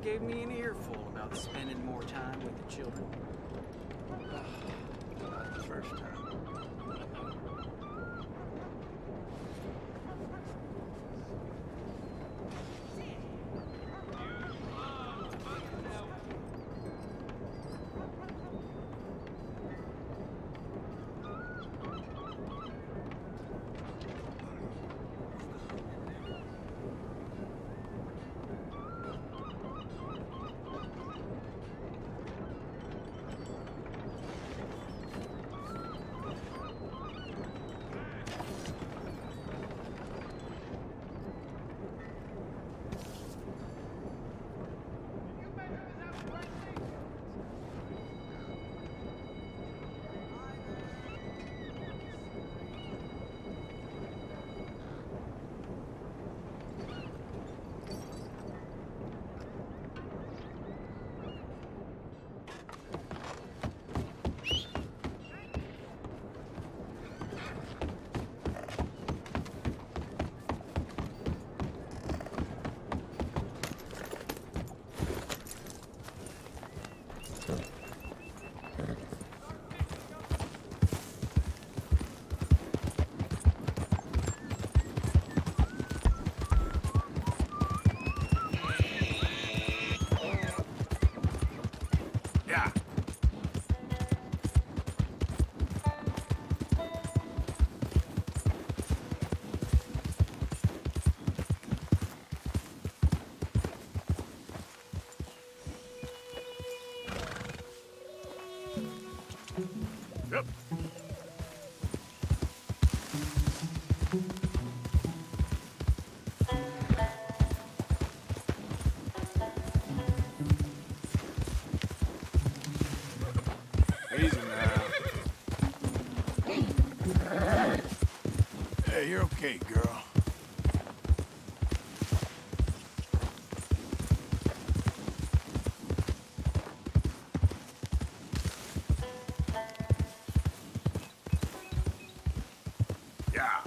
gave me an earful about spending more time with the children. Not the first time. Yep. Easy now. Hey, you're okay, girl. Yeah.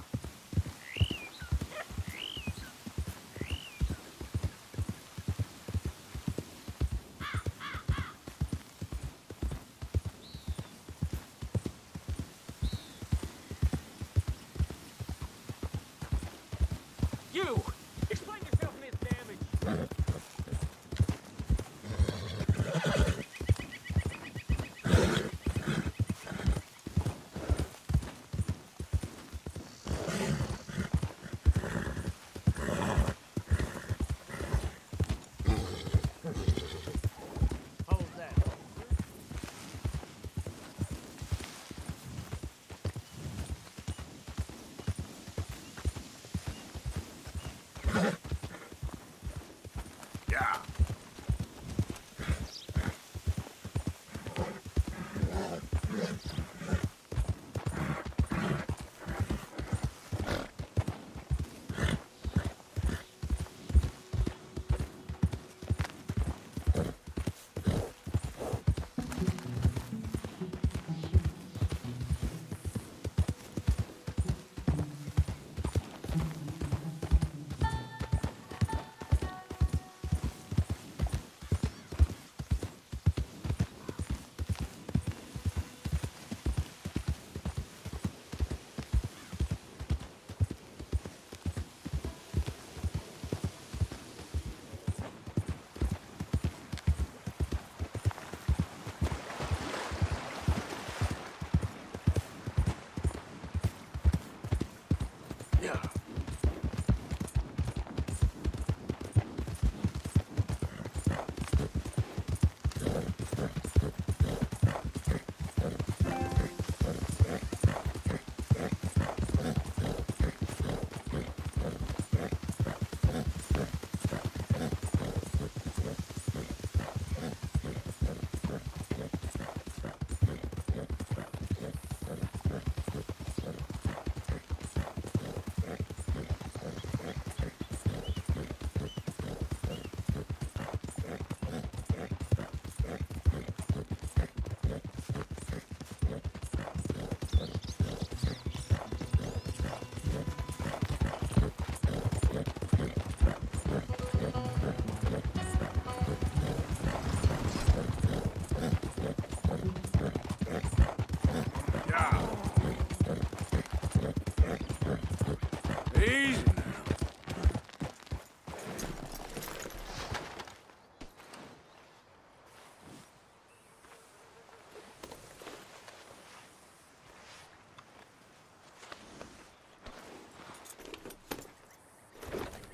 Easy now.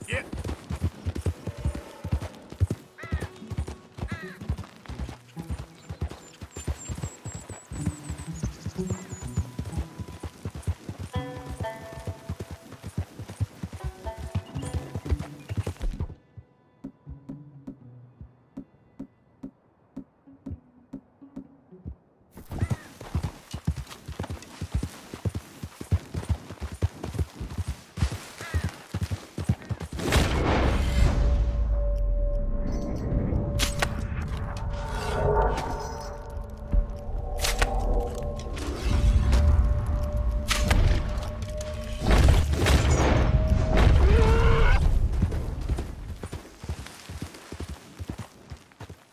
Yeah.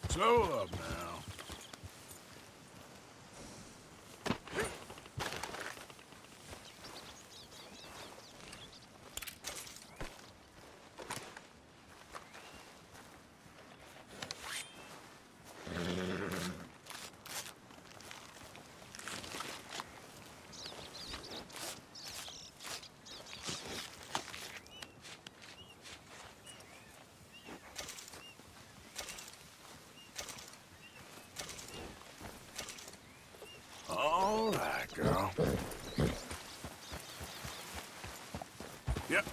Slow up now. All right, girl. Yep.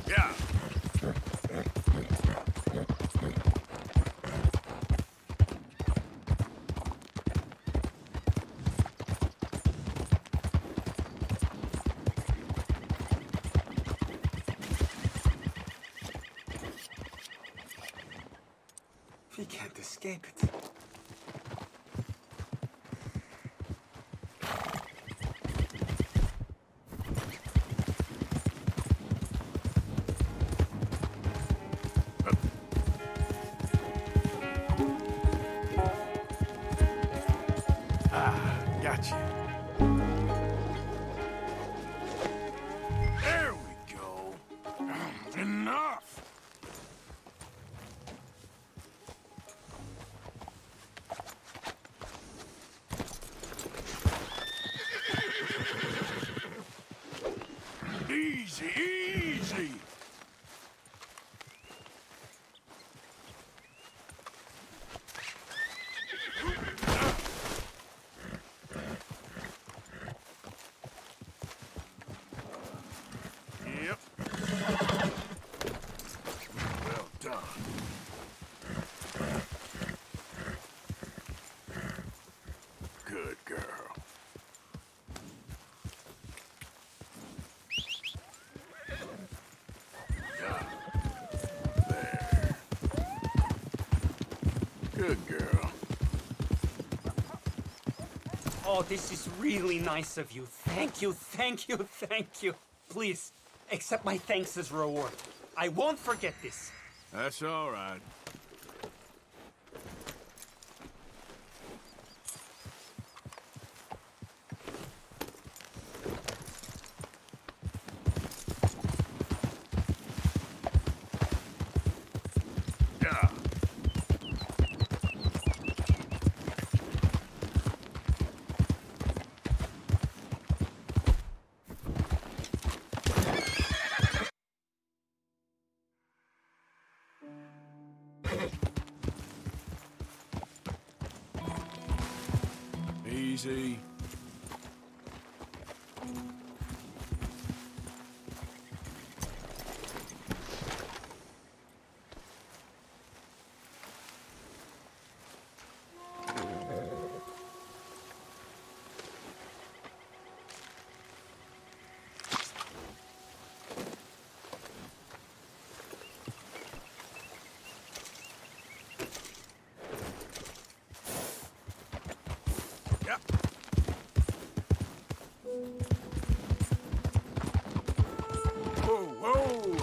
Yeah. We can't escape it. Gotcha. There we go. Enough. Easy, easy. Yep. Well done. Good girl. Yeah. There. Good girl. Oh, this is really nice of you. Thank you, thank you, thank you. Please, accept my thanks as reward. I won't forget this. That's all right. Yeah. Easy. Yep. Whoa, whoa!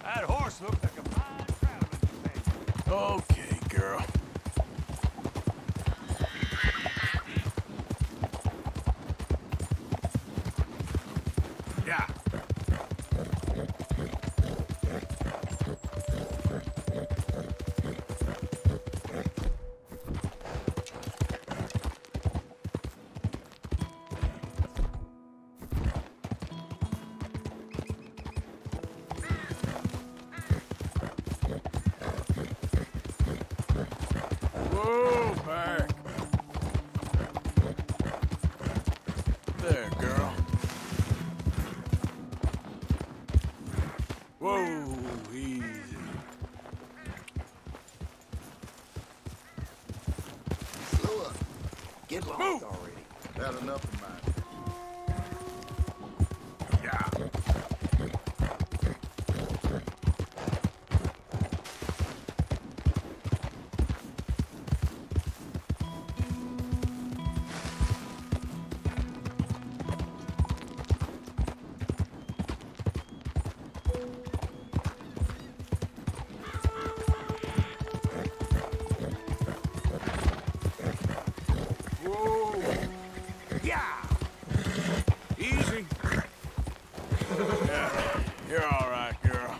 That horse looked like a fine traveling companion. Okay, girl. Yeah. Whoa, back. There, girl. Whoa, easy. Slow up. Get lost Move. already. Had enough of mine. Yeah. Whoa. Yeah. Easy. Yeah. You're all right, girl.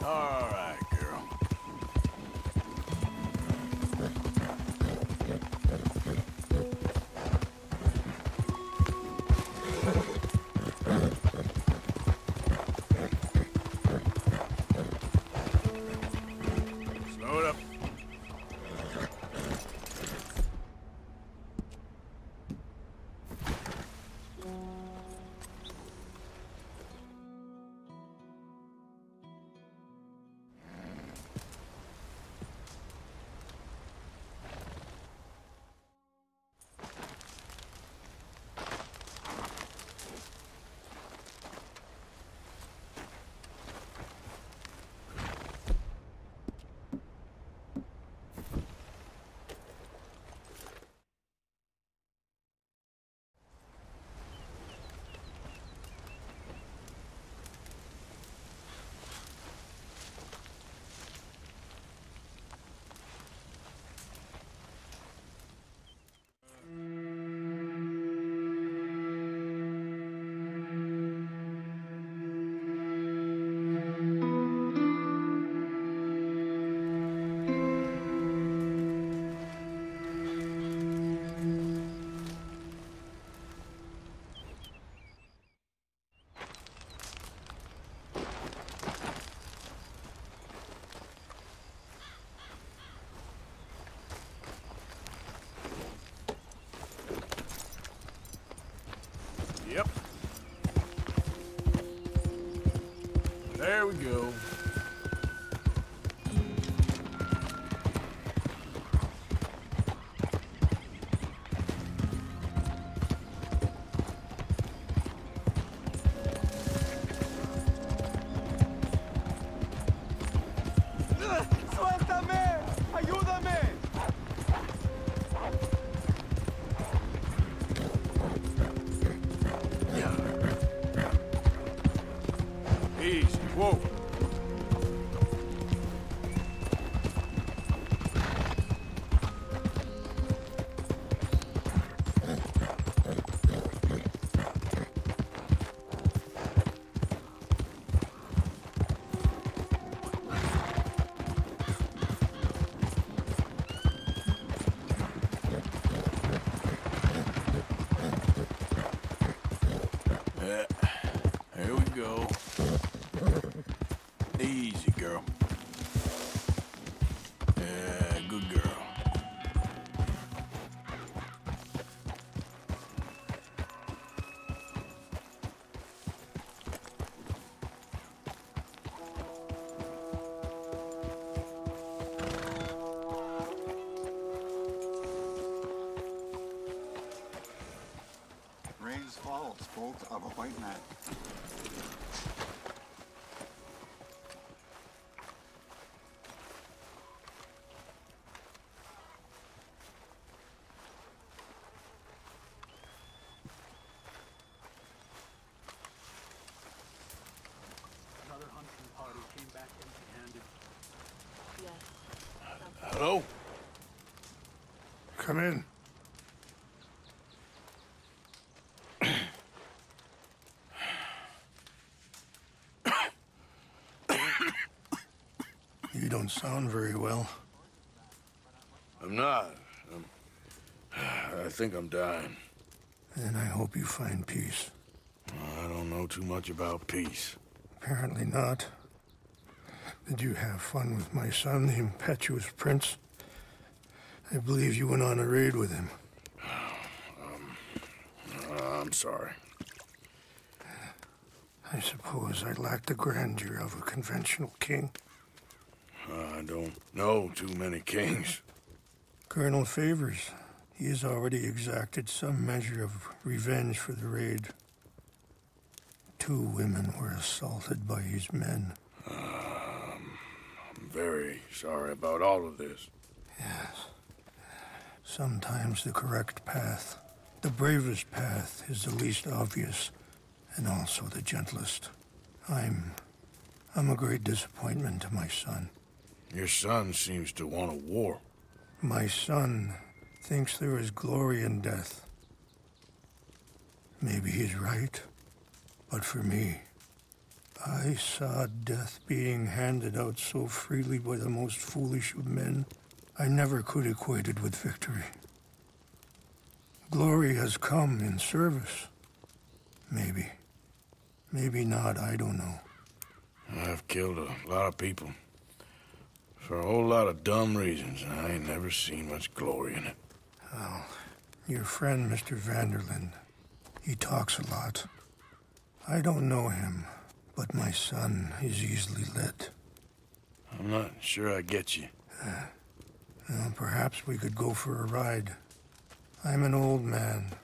All right, girl. Slow it up. Yep. There we go. ¡Suéltame! ¡Ayúdame! Easy. Whoa. Here we go. Easy, girl. Yeah, good girl. rains fall, spoke of a white man. Another hunting party came back empty-handed. Yes. Hello? Come in. You don't sound very well. I'm not. I think I'm dying. And I hope you find peace. I don't know too much about peace. Apparently not. Did you have fun with my son, the impetuous prince? I believe you went on a raid with him. I'm sorry. I suppose I lack the grandeur of a conventional king. I don't know too many kings. Colonel Favors, he has already exacted some measure of revenge for the raid. 2 women were assaulted by his men. I'm very sorry about all of this. Yes. Sometimes the correct path, the bravest path, is the least obvious, and also the gentlest. I'm a great disappointment to my son. Your son seems to want a war. My son thinks there is glory in death. Maybe he's right, but for me, I saw death being handed out so freely by the most foolish of men. I never could equate it with victory. Glory has come in service. Maybe. Maybe not, I don't know. I've killed a lot of people. For a whole lot of dumb reasons, and I ain't never seen much glory in it. Well, your friend, Mr. Vanderlyn, he talks a lot. I don't know him, but my son is easily led. I'm not sure I get you. Well, perhaps we could go for a ride. I'm an old man.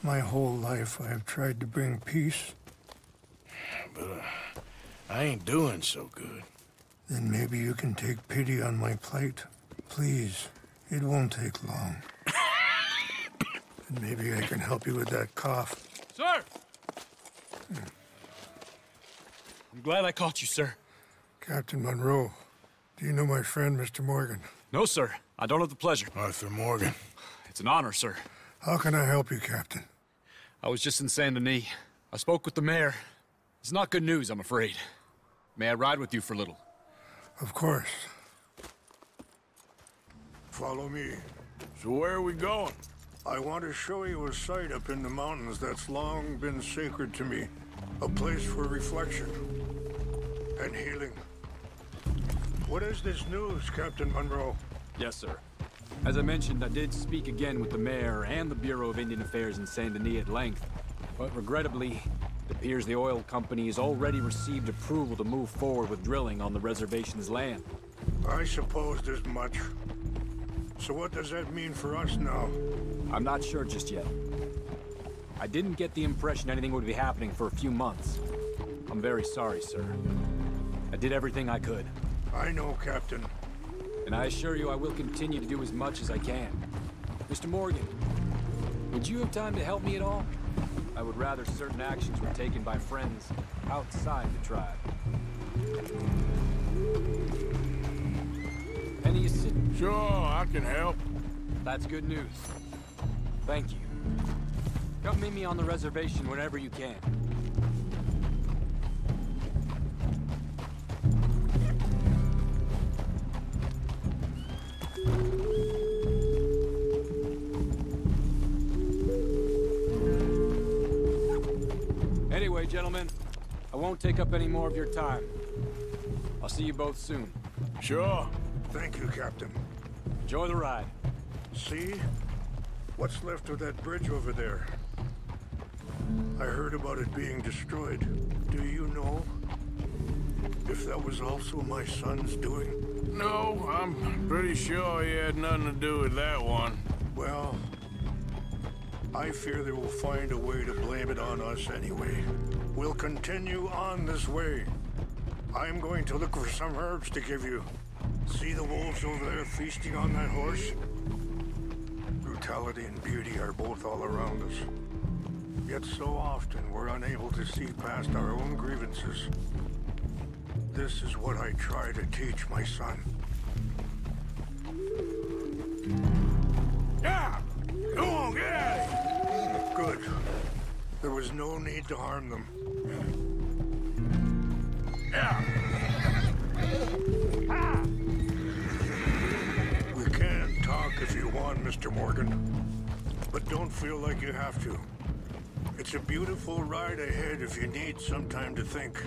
My whole life I have tried to bring peace. But I ain't doing so good. Then maybe you can take pity on my plight. Please, it won't take long. And maybe I can help you with that cough. Sir! I'm glad I caught you, sir. Captain Monroe, do you know my friend, Mr. Morgan? No, sir. I don't have the pleasure. Arthur Morgan. It's an honor, sir. How can I help you, Captain? I was just in Saint Denis. I spoke with the mayor. It's not good news, I'm afraid. May I ride with you for a little? Of course. Follow me. So where are we going? I want to show you a site up in the mountains that's long been sacred to me. A place for reflection and healing. What is this news, Captain Monroe? Yes, sir. As I mentioned, I did speak again with the mayor and the Bureau of Indian Affairs in Saint Denis at length. But regrettably, it appears the oil company has already received approval to move forward with drilling on the reservation's land. I supposed as much. So what does that mean for us now? I'm not sure just yet. I didn't get the impression anything would be happening for a few months. I'm very sorry, sir. I did everything I could. I know, Captain. And I assure you I will continue to do as much as I can. Mr. Morgan, would you have time to help me at all? I would rather certain actions were taken by friends outside the tribe. Any assistance? Sure, I can help. That's good news. Thank you. Come meet me on the reservation whenever you can. Anyway, gentlemen, I won't take up any more of your time. I'll see you both soon. Sure. Thank you, Captain. Enjoy the ride. See? What's left of that bridge over there? I heard about it being destroyed. Do you know if that was also my son's doing? No, I'm pretty sure he had nothing to do with that one. Well, I fear they will find a way to blame it on us anyway. We'll continue on this way. I'm going to look for some herbs to give you. See the wolves over there feasting on that horse? Brutality and beauty are both all around us. Yet so often we're unable to see past our own grievances. This is what I try to teach my son. Yeah! Go on, get out of here! Good. There was no need to harm them. Yeah! We can talk if you want, Mr. Morgan. But don't feel like you have to. It's a beautiful ride ahead if you need some time to think.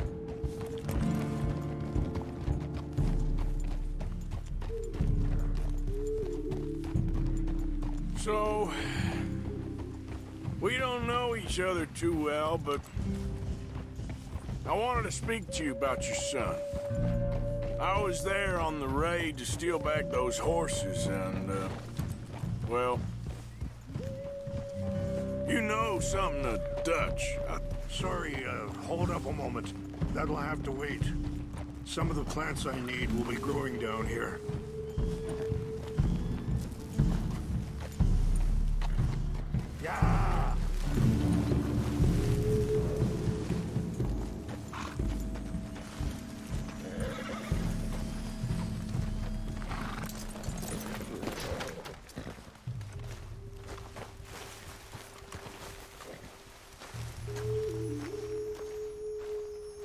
So, we don't know each other too well, but I wanted to speak to you about your son. I was there on the raid to steal back those horses, and, well, you know something of Dutch. Sorry, hold up a moment. That'll have to wait. Some of the plants I need will be growing down here. Yeah!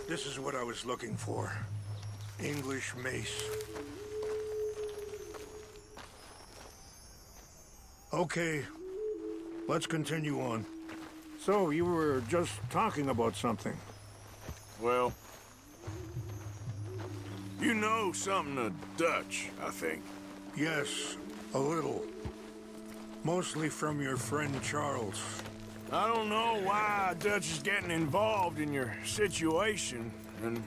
This is what I was looking for. English mace. Okay, let's continue on. So, you were just talking about something. Well, you know something of Dutch, I think. Yes, a little. Mostly from your friend Charles. I don't know why Dutch is getting involved in your situation, and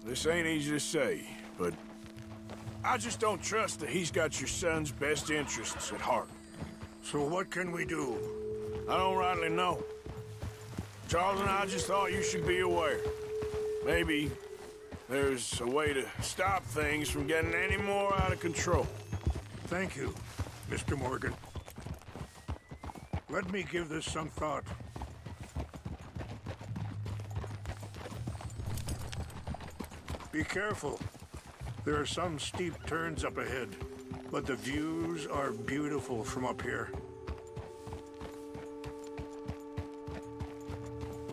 this ain't easy to say, but I just don't trust that he's got your son's best interests at heart. So what can we do? I don't rightly know. Charles and I just thought you should be aware. Maybe there's a way to stop things from getting any more out of control. Thank you, Mr. Morgan. Let me give this some thought. Be careful. There are some steep turns up ahead, but the views are beautiful from up here.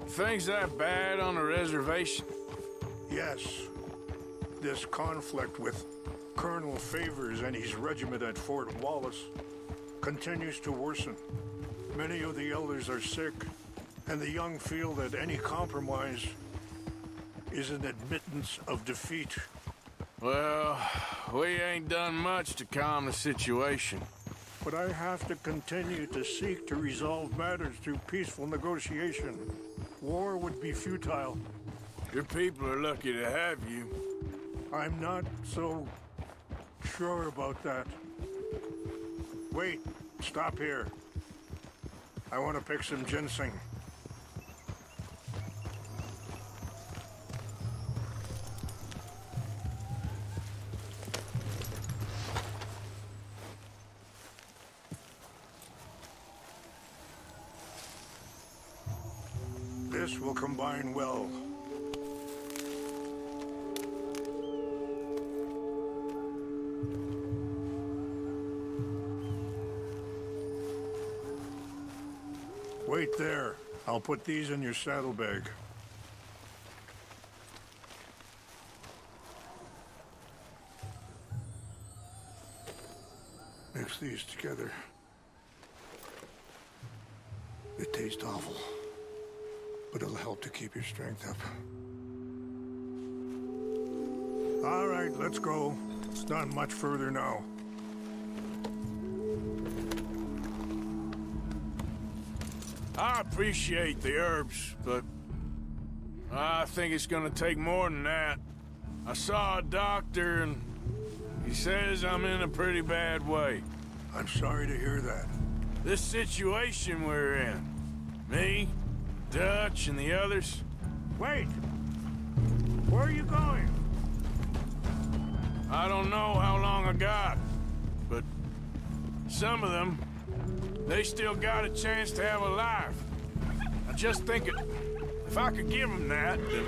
Things that bad on a reservation? Yes. This conflict with Colonel Favors and his regiment at Fort Wallace continues to worsen. Many of the elders are sick, and the young feel that any compromise is an admittance of defeat. Well, we ain't done much to calm the situation. But I have to continue to seek to resolve matters through peaceful negotiation. War would be futile. Your people are lucky to have you. I'm not so sure about that. Wait, stop here. I want to pick some ginseng. This will combine well. Wait there. I'll put these in your saddlebag. Mix these together. It tastes awful, but it'll help to keep your strength up. All right, let's go. It's not much further now. I appreciate the herbs, but I think it's gonna take more than that. I saw a doctor and he says I'm in a pretty bad way. I'm sorry to hear that. this situation we're in. Me, Dutch, and the others. Wait! Where are you going? I don't know how long I got, but some of them, they still got a chance to have a life. I just think if I could give them that, then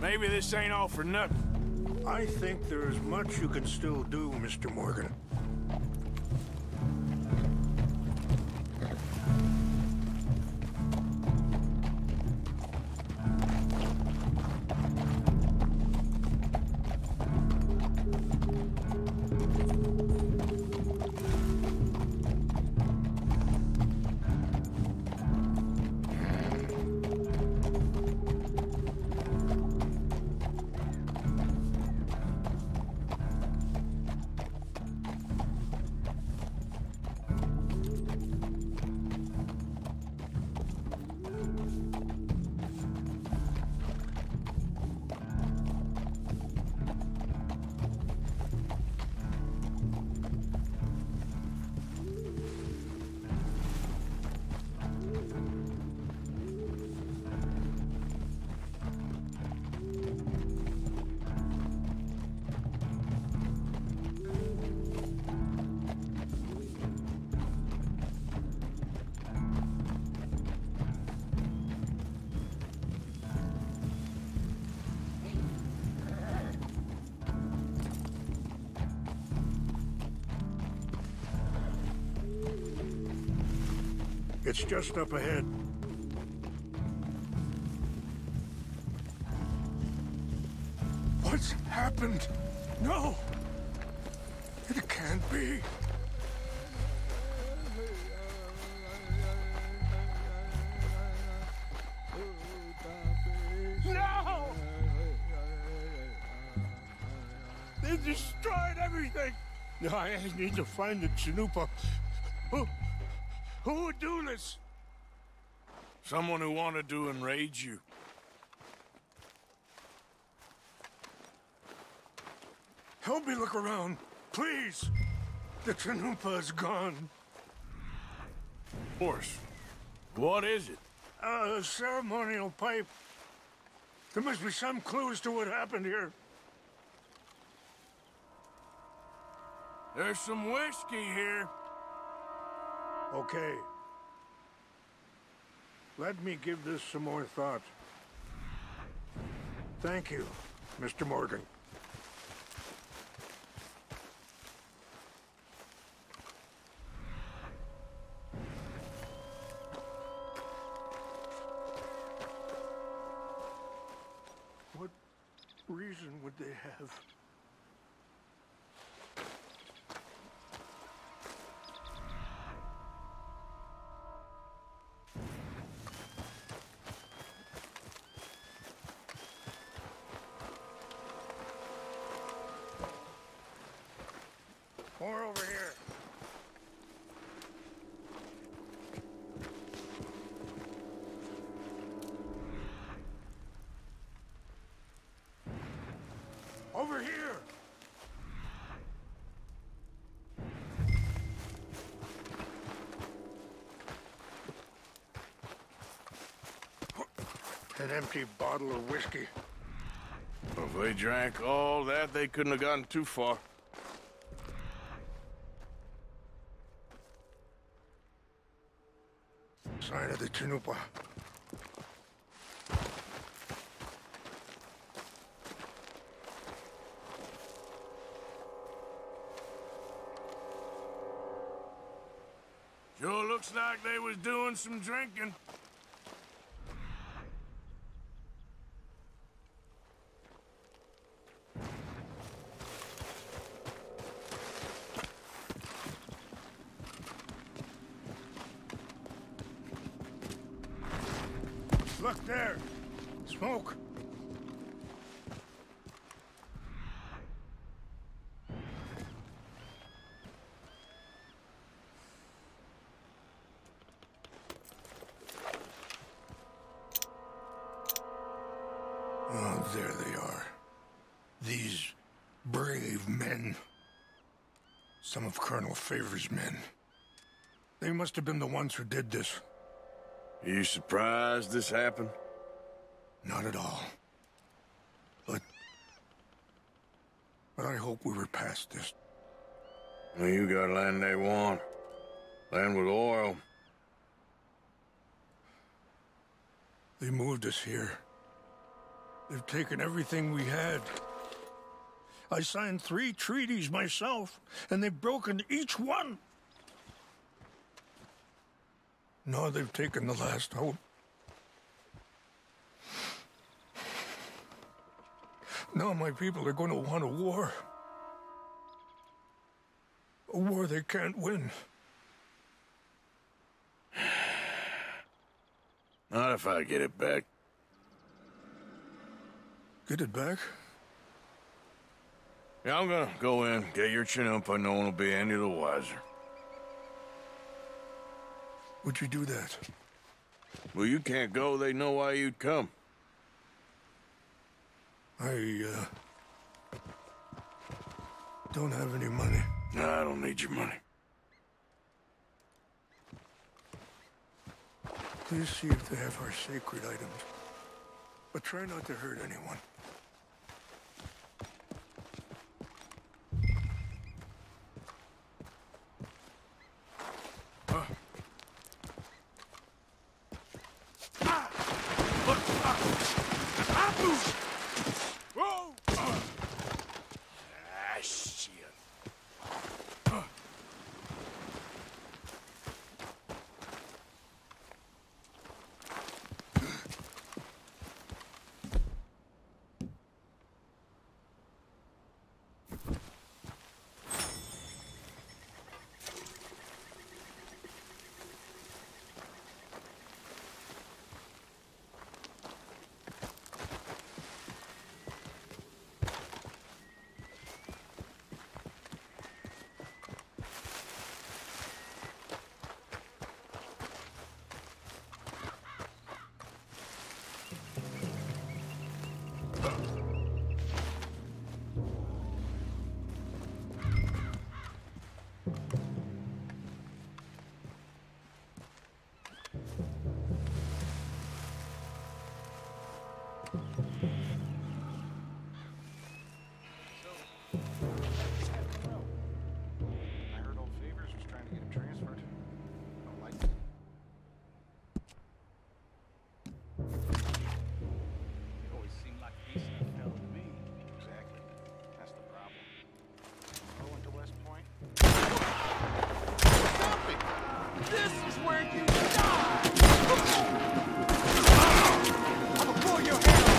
maybe this ain't all for nothing. I think there is much you can still do, Mr. Morgan. It's just up ahead. What's happened? No! It can't be. No! They destroyed everything! I need to find the Chanupa. Who would do this? Someone who wanted to enrage you. Help me look around, please. The Chanupa is gone. Of course. What is it? A ceremonial pipe. There must be some clues to what happened here. There's some whiskey here. Okay. Let me give this some more thought. Thank you, Mr. Morgan. What reason would they have? More over here. Over here. An empty bottle of whiskey. Well, if they drank all that, they couldn't have gotten too far. Sign of the Chanupa. Sure looks like they was doing some drinking. Look there! Smoke! Oh, there they are. These brave men. Some of Colonel Favor's men. They must have been the ones who did this. You surprised this happened? Not at all. But I hope we were past this. Well, you got land they want. Land with oil. They moved us here. They've taken everything we had. I signed 3 treaties myself, and they've broken each one. Now they've taken the last hope. Now my people are going to want a war. A war they can't win. Not if I get it back. Get it back? Yeah, I'm gonna go in, get your Chinook, and no one will be any the wiser. Would you do that? Well, you can't go. They know why you'd come. I don't have any money. No, I don't need your money. Please see if they have our sacred items. But try not to hurt anyone. Whoa! Shit. I heard old Favors was trying to get him transferred. Don't like it. He always seemed like a decent fellow to me. Exactly. That's the problem. Going to West Point? Stop it! This is where you die! I'm gonna pull your hair off!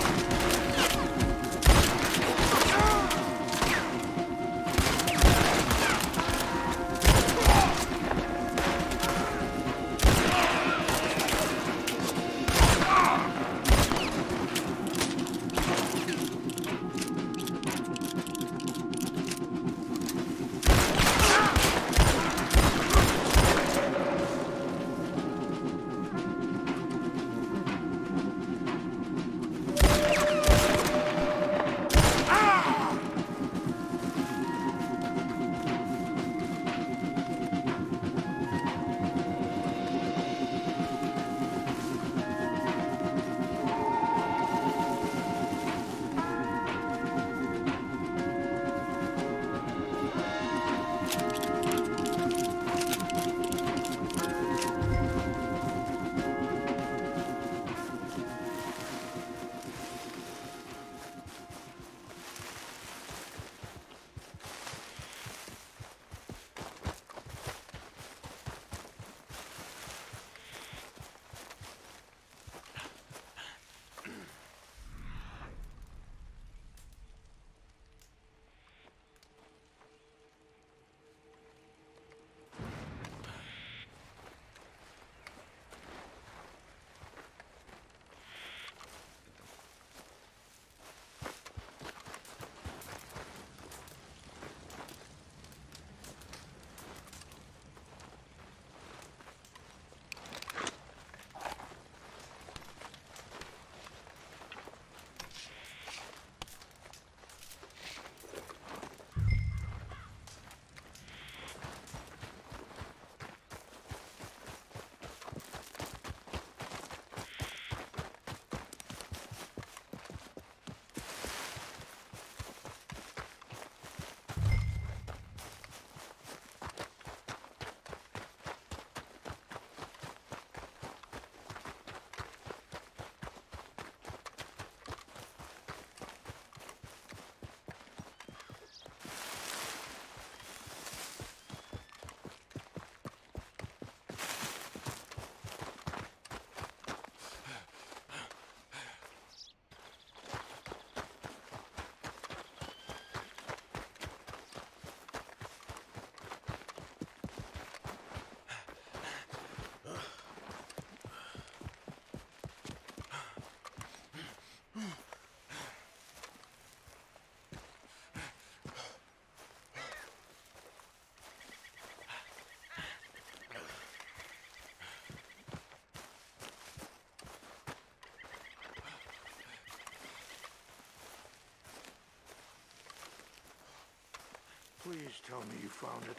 Please tell me you found it.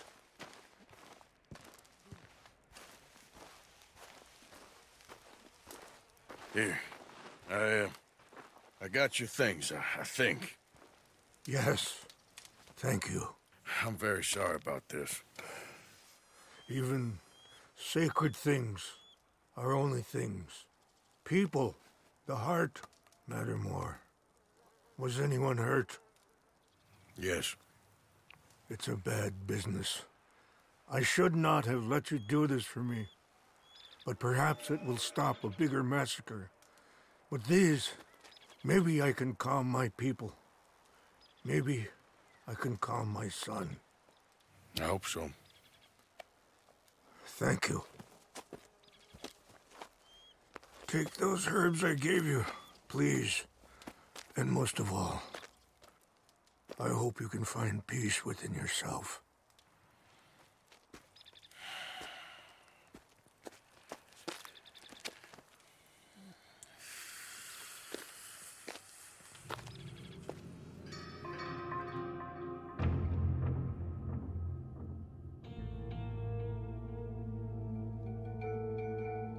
Here. I got your things, I think. Yes. Thank you. I'm very sorry about this. Even sacred things are only things. People, the heart, matter more. Was anyone hurt? Yes. It's a bad business. I should not have let you do this for me. But perhaps it will stop a bigger massacre. With these, maybe I can calm my people. Maybe I can calm my son. I hope so. Thank you. Take those herbs I gave you, please. And most of all, I hope you can find peace within yourself.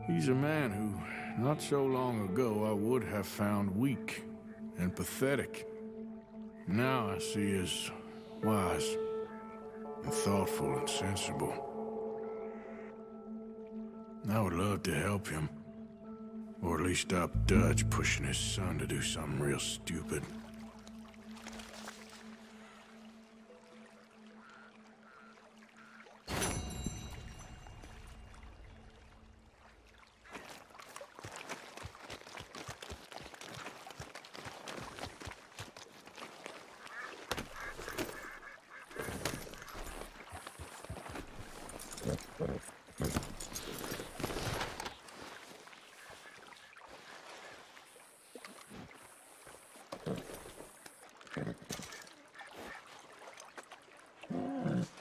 He's a man who, not so long ago, I would have found weak and pathetic. Now I see as wise and thoughtful and sensible. I would love to help him, or at least stop Dutch pushing his son to do something real stupid.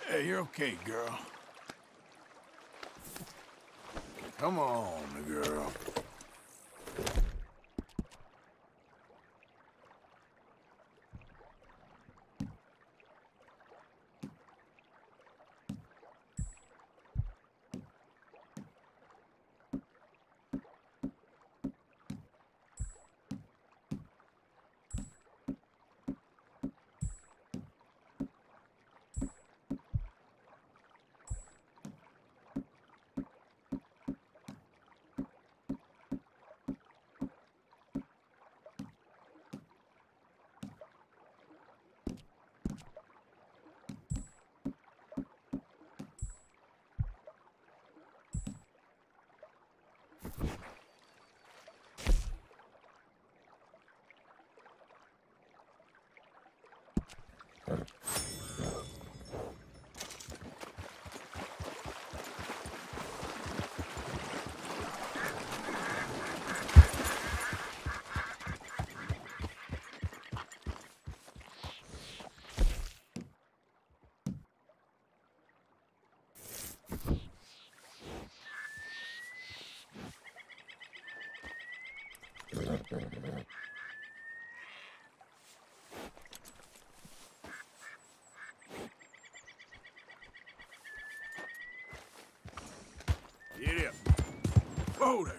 Hey, you're okay, girl. Come on, girl. Get up. Whoa there.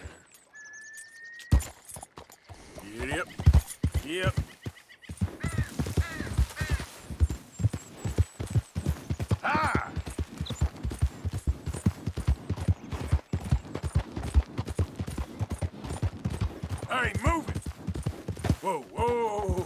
Get up. Yep. Ah! I ain't moving. Whoa, whoa.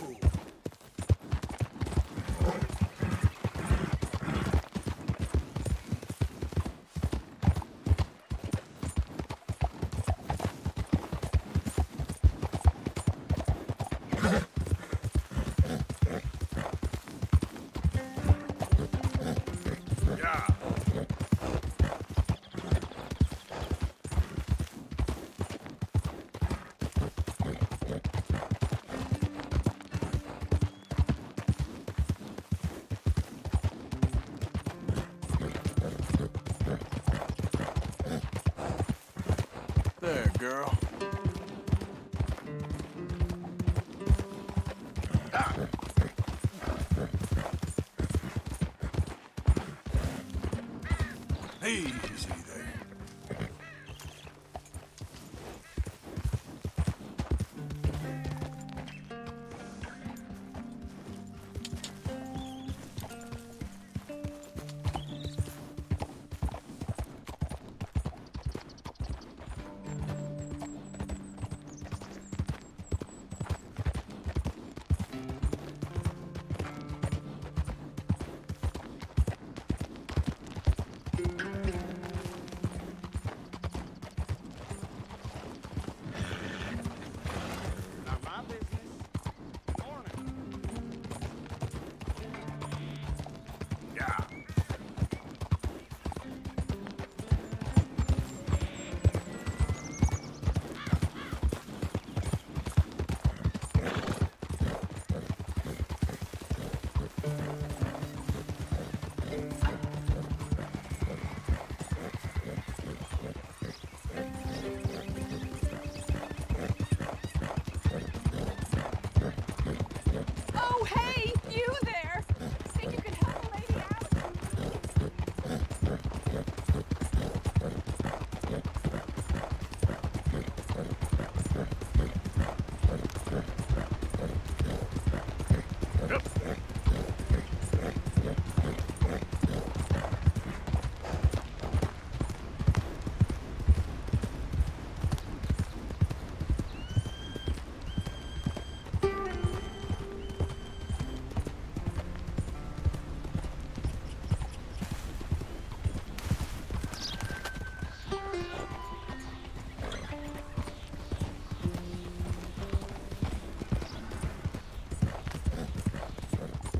There, girl. Ah.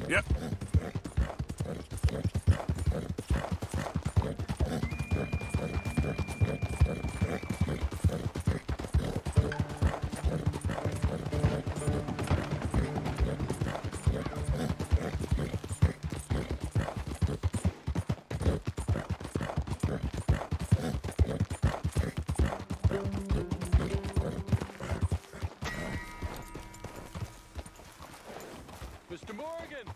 Yep. Mr. Morgan!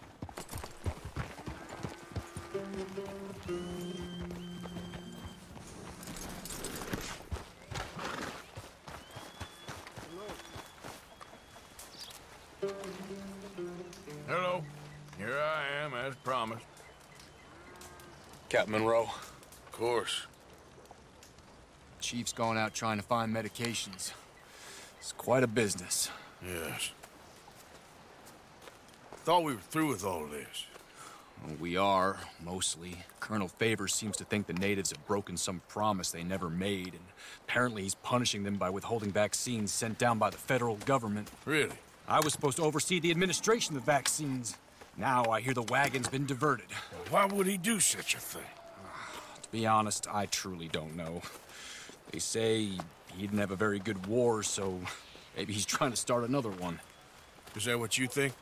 Hello. Here I am, as promised. Captain Monroe. Of course. Chief's gone out trying to find medications. It's quite a business. Yes. Thought we were through with all of this. Well, we are, mostly. Colonel Favors seems to think the natives have broken some promise they never made, and apparently he's punishing them by withholding vaccines sent down by the federal government. Really? I was supposed to oversee the administration of the vaccines. Now I hear the wagon's been diverted. Why would he do such a thing? To be honest, I truly don't know. They say he didn't have a very good war, so maybe he's trying to start another one. Is that what you think?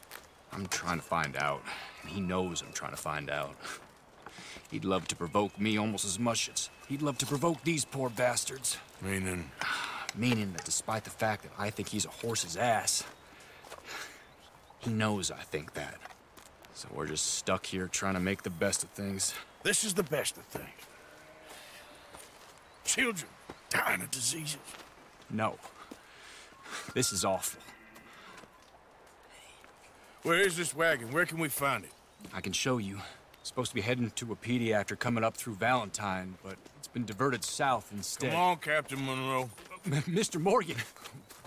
I'm trying to find out, and he knows I'm trying to find out. He'd love to provoke me almost as much as he'd love to provoke these poor bastards. Meaning? Meaning that despite the fact that I think he's a horse's ass, he knows I think that. So we're just stuck here trying to make the best of things. This is the best of things. Children dying of diseases. No. This is awful. Where is this wagon? Where can we find it? I can show you. It's supposed to be heading to a PD after coming up through Valentine, but it's been diverted south instead. Come on, Captain Monroe. Mr. Morgan,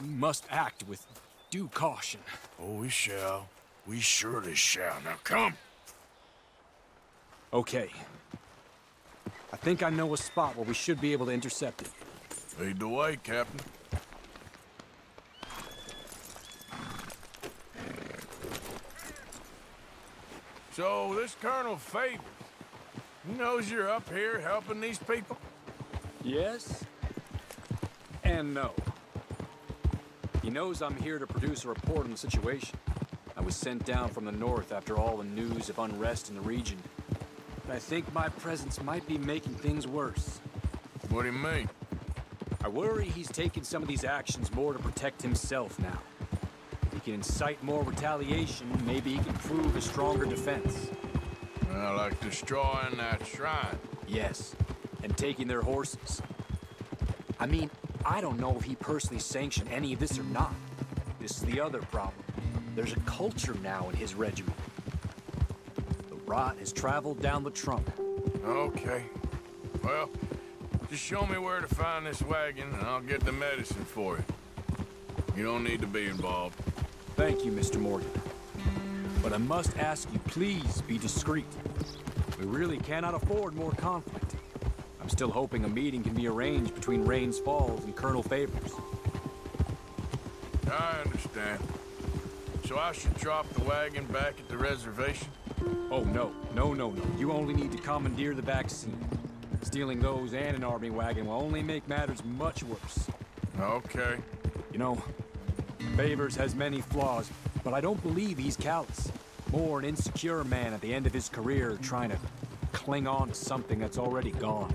we must act with due caution. Oh, we shall. We surely shall. Now, come. Okay. I think I know a spot where we should be able to intercept it. Lead the way, Captain. So, this Colonel Favors, he knows you're up here helping these people? Yes. And no. He knows I'm here to produce a report on the situation. I was sent down from the north after all the news of unrest in the region. But I think my presence might be making things worse. What do you mean? I worry he's taking some of these actions more to protect himself now. If he can incite more retaliation, maybe he can prove a stronger defense. Well, like destroying that shrine. Yes, and taking their horses. I mean, I don't know if he personally sanctioned any of this or not. This is the other problem. There's a culture now in his regiment. The rot has traveled down the trunk. Okay. Well, just show me where to find this wagon, and I'll get the medicine for you. You don't need to be involved. Thank you, Mr. Morgan. But I must ask you, please be discreet. We really cannot afford more conflict. I'm still hoping a meeting can be arranged between Rains Falls and Colonel Favors. I understand. So I should drop the wagon back at the reservation? Oh, no. No, no, no. You only need to commandeer the vaccine. Stealing those and an army wagon will only make matters much worse. Okay. You know, Favors has many flaws, but I don't believe he's callous. More an insecure man at the end of his career trying to cling on to something that's already gone.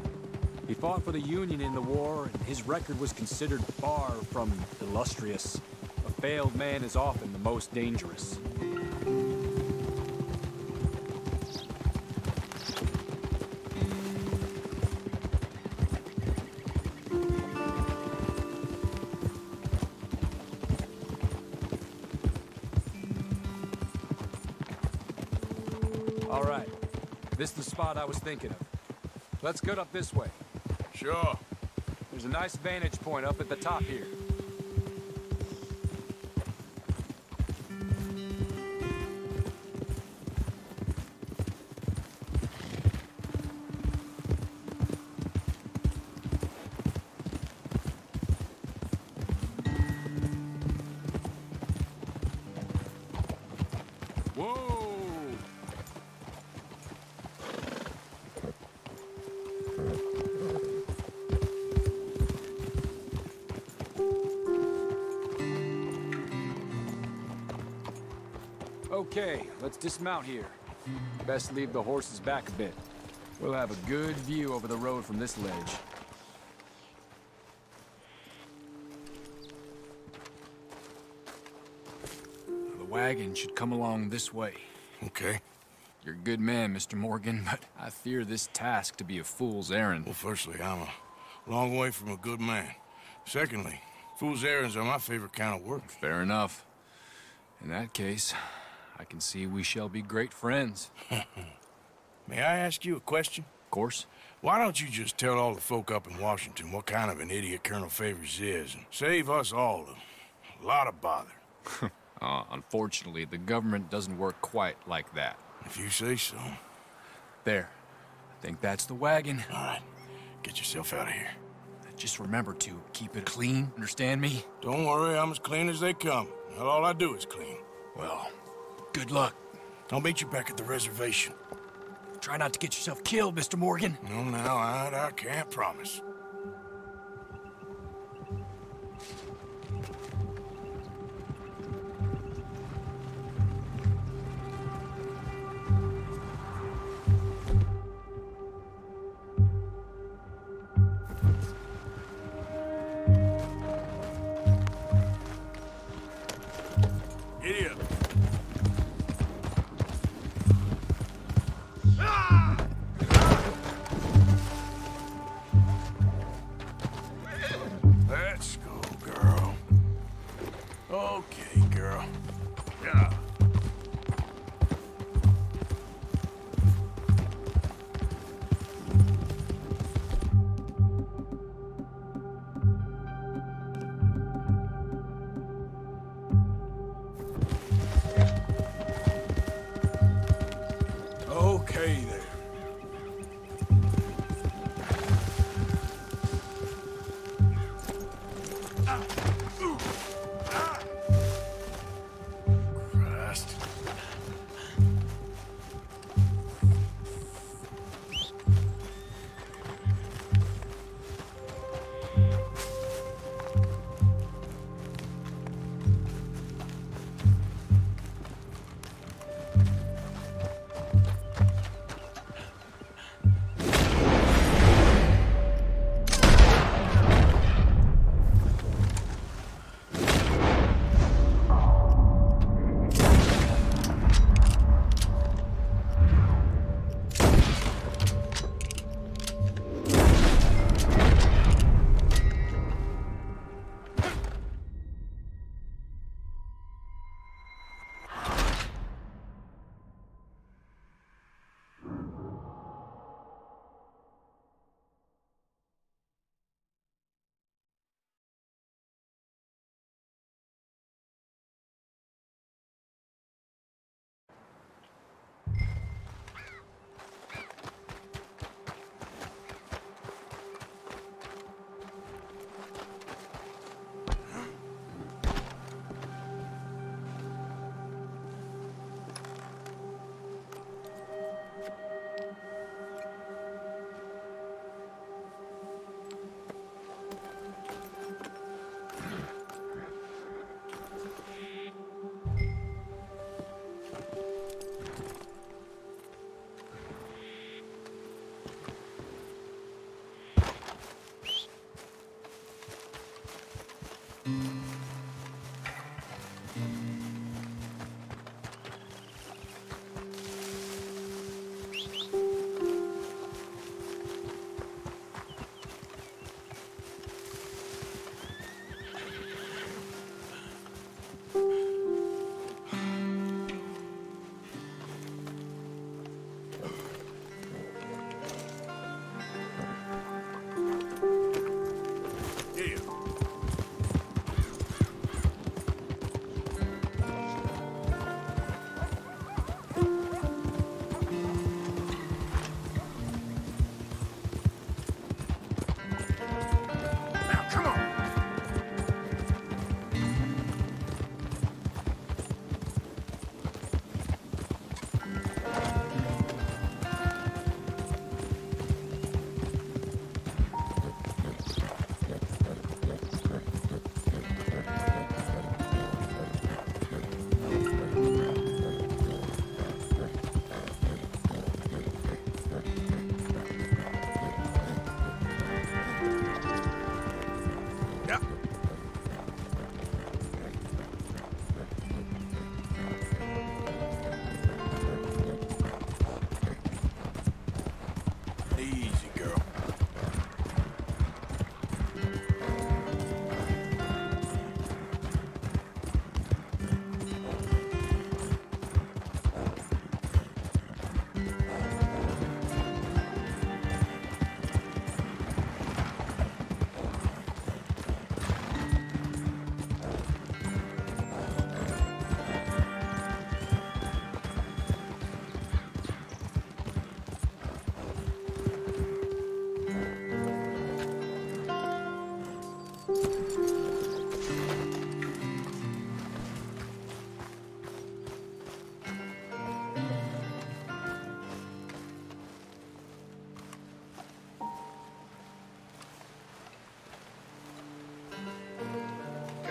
He fought for the Union in the war, and his record was considered far from illustrious. A failed man is often the most dangerous. All right. This is the spot I was thinking of. Let's get up this way. Sure. There's a nice vantage point up at the top here. Whoa! Okay, let's dismount here. Best leave the horses back a bit. We'll have a good view over the road from this ledge. The wagon should come along this way. Okay. You're a good man, Mr. Morgan, but I fear this task to be a fool's errand. Well, firstly, I'm a long way from a good man. Secondly, fool's errands are my favorite kind of work. Fair enough. In that case, I can see we shall be great friends. May I ask you a question? Of course. Why don't you just tell all the folk up in Washington what kind of an idiot Colonel Favors is, and save us all a lot of bother? Unfortunately, the government doesn't work quite like that. If you say so. There. I think that's the wagon. All right. Get yourself out of here. Just remember to keep it clean, understand me? Don't worry, I'm as clean as they come. Well, all I do is clean. Well, good luck. I'll meet you back at the reservation. Try not to get yourself killed, Mr. Morgan. No, now, I can't promise. Idiot. Let's go, girl. Okay, girl. Yeah. Okay there. Christ.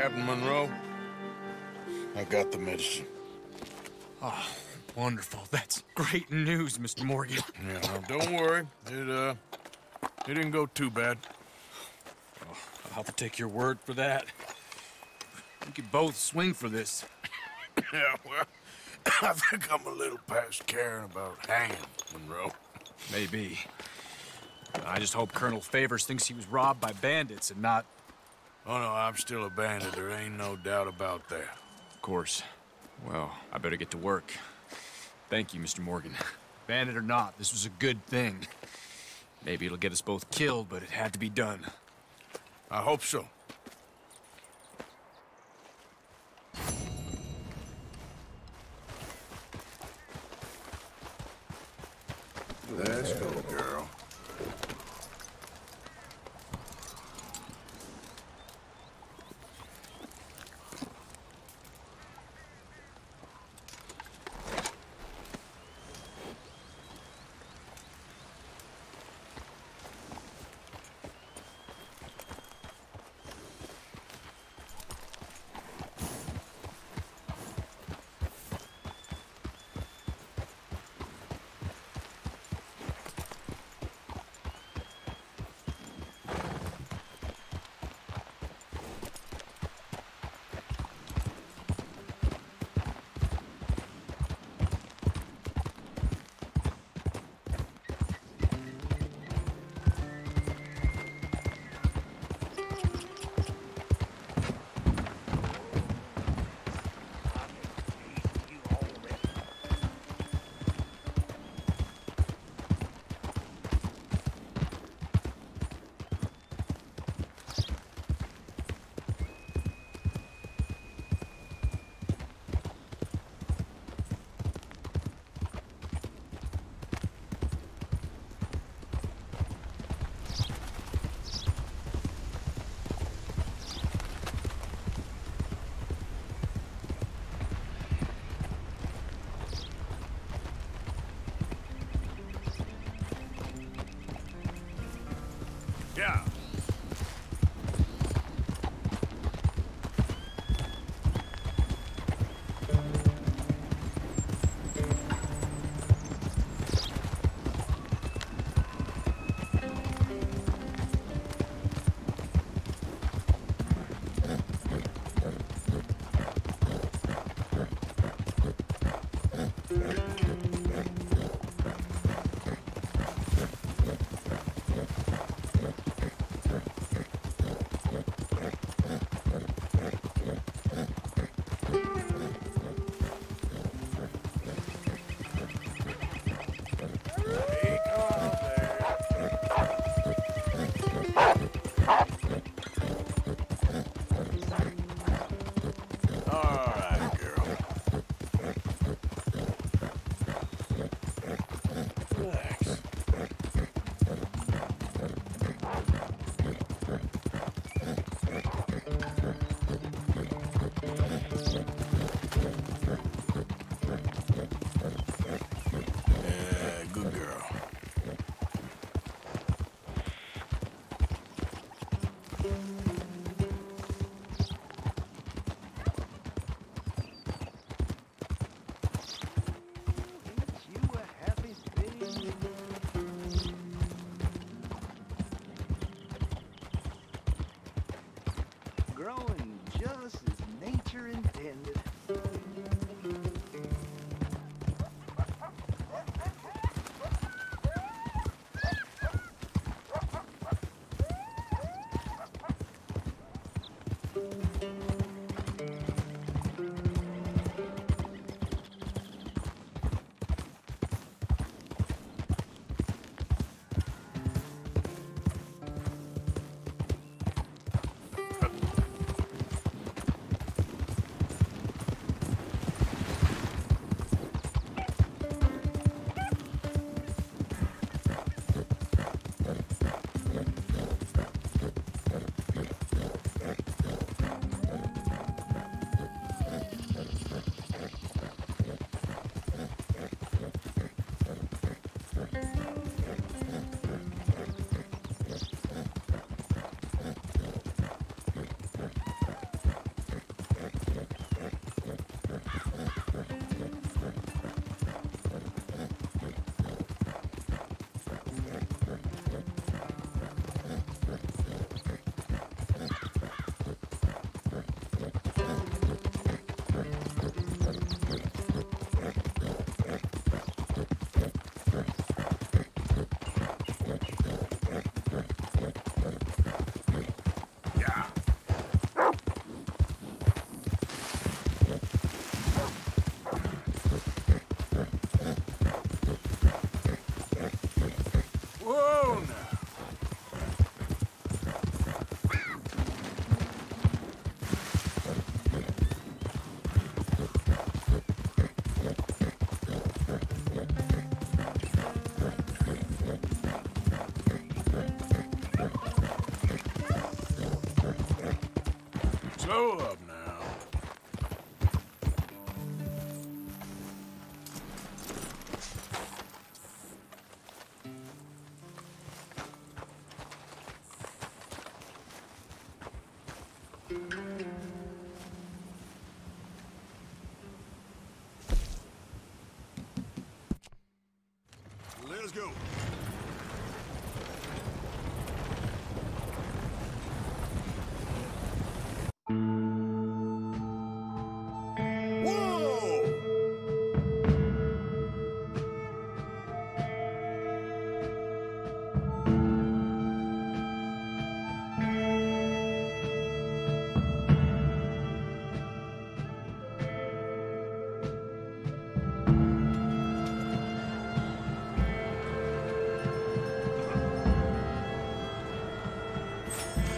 Captain Monroe, I got the medicine. Oh, wonderful. That's great news, Mr. Morgan. Yeah, now, don't worry. It didn't go too bad. Oh, I'll have to take your word for that. We could both swing for this. Yeah, well, I think I'm a little past caring about hanging, Monroe. Maybe. I just hope Colonel Favors thinks he was robbed by bandits and not... Oh, no, I'm still a bandit. There ain't no doubt about that. Of course. Well, I better get to work. Thank you, Mr. Morgan. Bandit or not, this was a good thing. Maybe it'll get us both killed, but it had to be done. I hope so. Let's go, girl. Yeah. Growing just as nature intended. Slow up now. Let's go.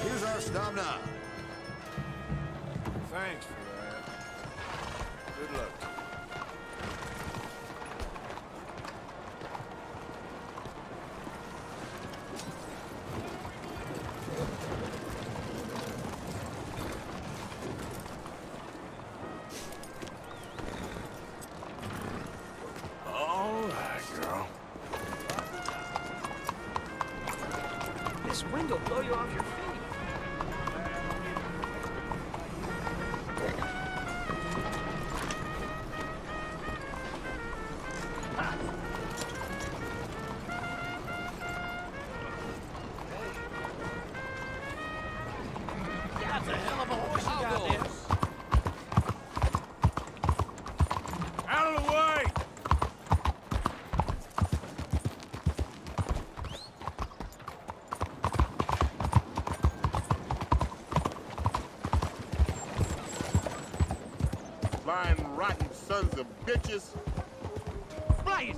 Here's our stop now. Thanks for that. Good luck. All right, girl. This wind will blow you off your feet. That's a hell of a horse you got there. Out of the way! Lying rotten sons of bitches. Blaze!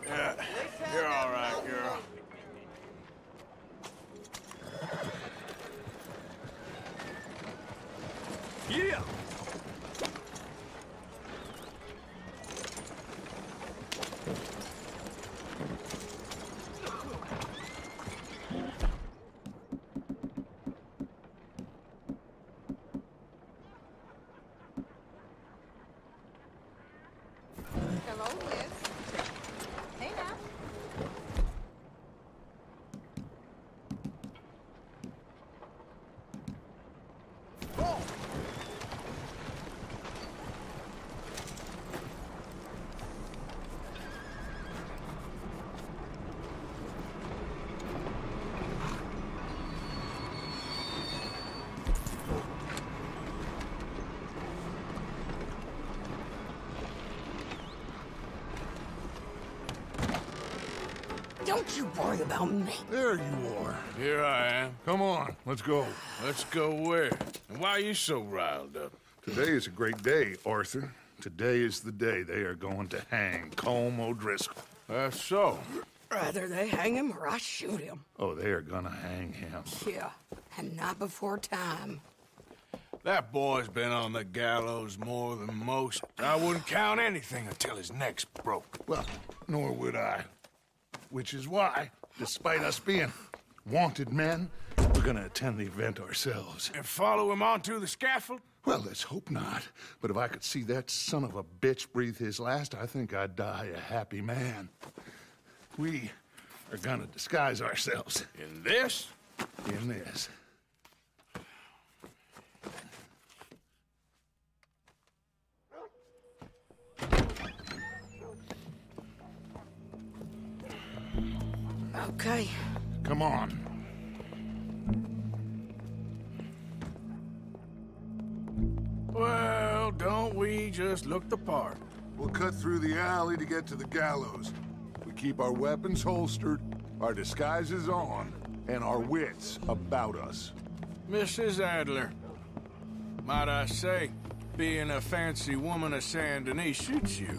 Yeah, you're all right, girl. Yeah! Hello, Liz. Hey now. Don't you worry about me. There you are. Here I am. Come on, let's go. Let's go where? And why are you so riled up? Today is a great day, Arthur. Today is the day they are going to hang Colm O'Driscoll. That's so. Rather they hang him or I shoot him. Oh, they are gonna hang him. Yeah, and not before time. That boy's been on the gallows more than most. I wouldn't count anything until his neck's broke. Well, nor would I. Which is why, despite us being wanted men, we're gonna attend the event ourselves. And follow him onto the scaffold? Well, let's hope not. But if I could see that son of a bitch breathe his last, I think I'd die a happy man. We are gonna disguise ourselves. In this? In this. Okay. Come on. Well, don't we just look the part? We'll cut through the alley to get to the gallows. We keep our weapons holstered, our disguises on, and our wits about us. Mrs. Adler, might I say, being a fancy woman of Saint Denis suits you.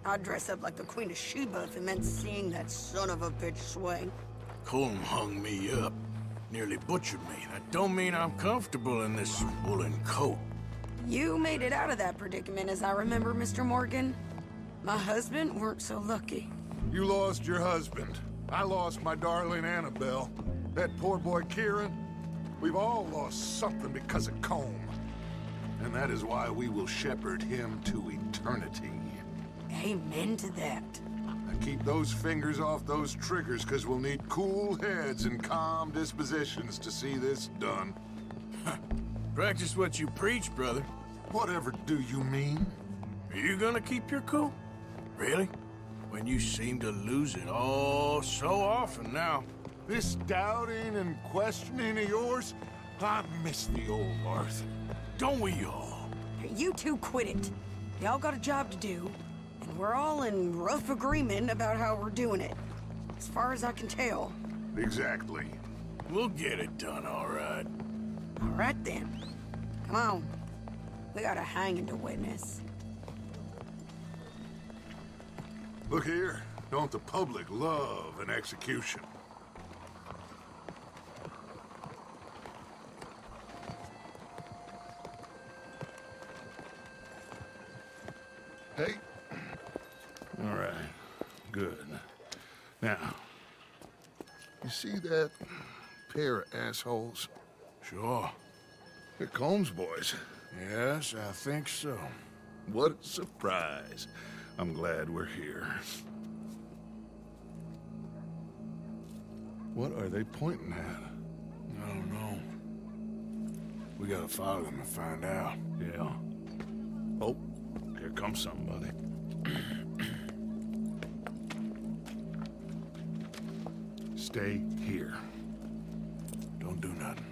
I'd dress up like the Queen of Sheba if it meant seeing that son of a bitch swing. Colm hung me up. Nearly butchered me. That don't mean I'm comfortable in this woolen coat. You made it out of that predicament, as I remember, Mr. Morgan. My husband weren't so lucky. You lost your husband. I lost my darling Annabelle. That poor boy Kieran. We've all lost something because of Colm. And that is why we will shepherd him to eternity. Amen to that. Now keep those fingers off those triggers, because we'll need cool heads and calm dispositions to see this done. Practice what you preach, brother. Whatever do you mean? Are you gonna keep your cool? Really? When you seem to lose it all so often now. This doubting and questioning of yours, I miss the old Arthur. Don't we all? You two quit it. Y'all got a job to do, and we're all in rough agreement about how we're doing it. As far as I can tell. Exactly. We'll get it done, all right. All right, then. Come on. We got a hanging to witness. Look here. Don't the public love an execution? Hey. All right. Good. Now, you see that pair of assholes? Sure. They're Combs boys. Yes, I think so. What a surprise. I'm glad we're here. What are they pointing at? I don't know. We gotta follow them and find out. Yeah. Oh, here comes somebody. Stay here. Don't do nothing.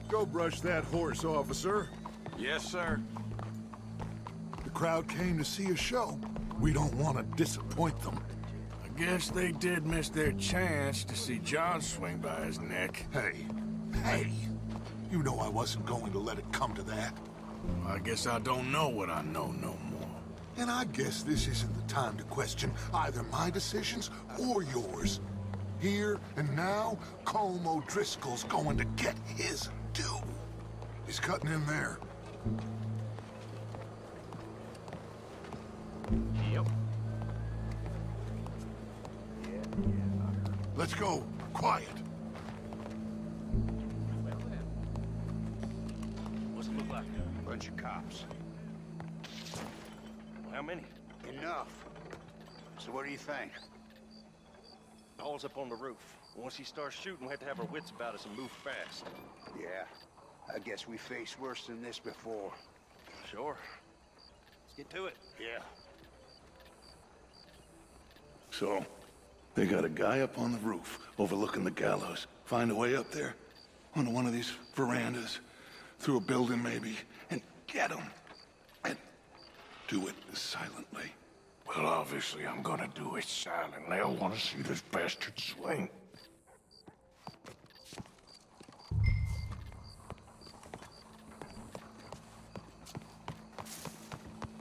Go brush that horse, officer. Yes, sir. The crowd came to see a show. We don't want to disappoint them. I guess they did miss their chance to see John swing by his neck. Hey, you know I wasn't going to let it come to that. I guess I don't know what I know no more. And I guess this isn't the time to question either my decisions or yours. Here and now, Colm O'Driscoll's going to get his due. He's cutting in there. Yep. Let's go. Quiet. What's it look like? Bunch of cops. Well, how many? Enough. So what do you think? Paul's up on the roof. Once he starts shooting, we'll have to have our wits about us and move fast. Yeah, I guess we faced worse than this before. Sure. Let's get to it. Yeah. So, they got a guy up on the roof overlooking the gallows. Find a way up there, onto one of these verandas, through a building maybe, and get him. And do it silently. Well, obviously I'm gonna do it silently. I want to see this bastard swing.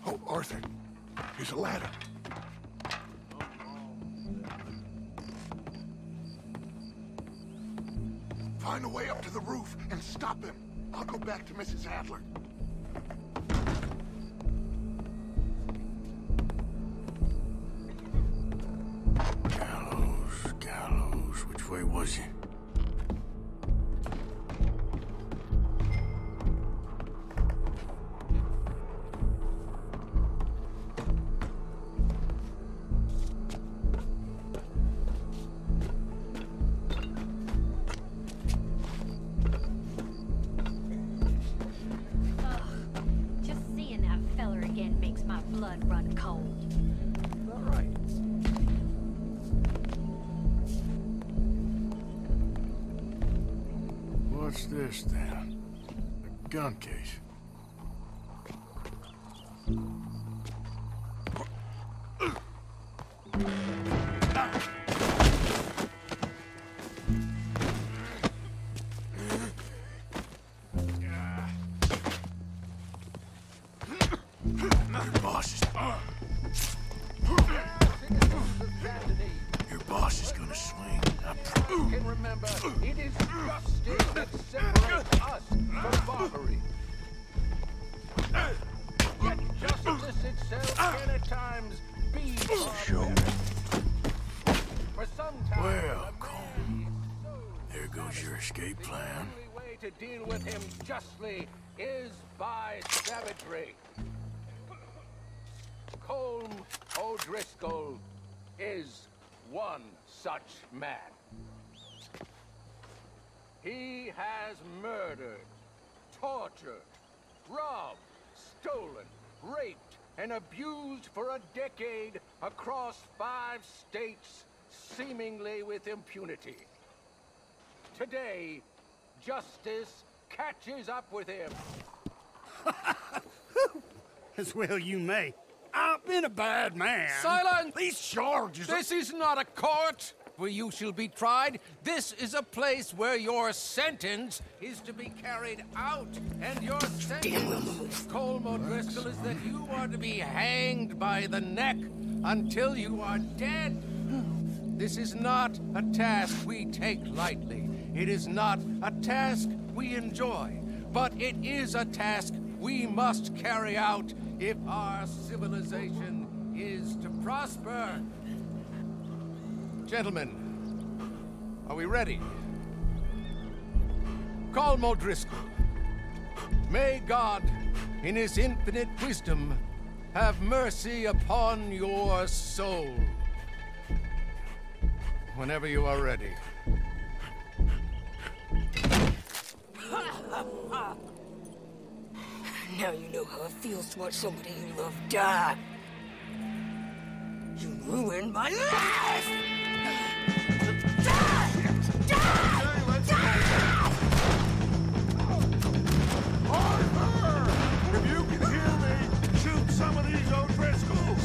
Oh, Arthur, here's a ladder. Find a way up to the roof and stop him. I'll go back to Mrs. Adler. Gallows. Which way was he? Just seeing that feller again makes my blood run cold. All right. What's this then? A gun case. trumpery. Yet justice itself can at times be Show me. for some time. Well, Colm, there goes your escape plan. The only way to deal with him justly is by savagery. Colm O'Driscoll is one such man. He has murdered, tortured, robbed, stolen, raped, and abused for a decade across 5 states, seemingly with impunity. Today, justice catches up with him. As well you may. I've been a bad man. Silence! These charges This is not a court where you shall be tried. This is a place where your sentence is to be carried out. And your sentence, Colm O'Driscoll, is that you are to be hanged by the neck until you are dead. This is not a task we take lightly. It is not a task we enjoy. But it is a task we must carry out if our civilization is to prosper. Gentlemen, are we ready? Colm O'Driscoll, may God, in his infinite wisdom, have mercy upon your soul. Whenever you are ready. Now you know how it feels to watch somebody you love die. You ruined my life! Arthur! If you can hear me, shoot some of these O'Driscolls!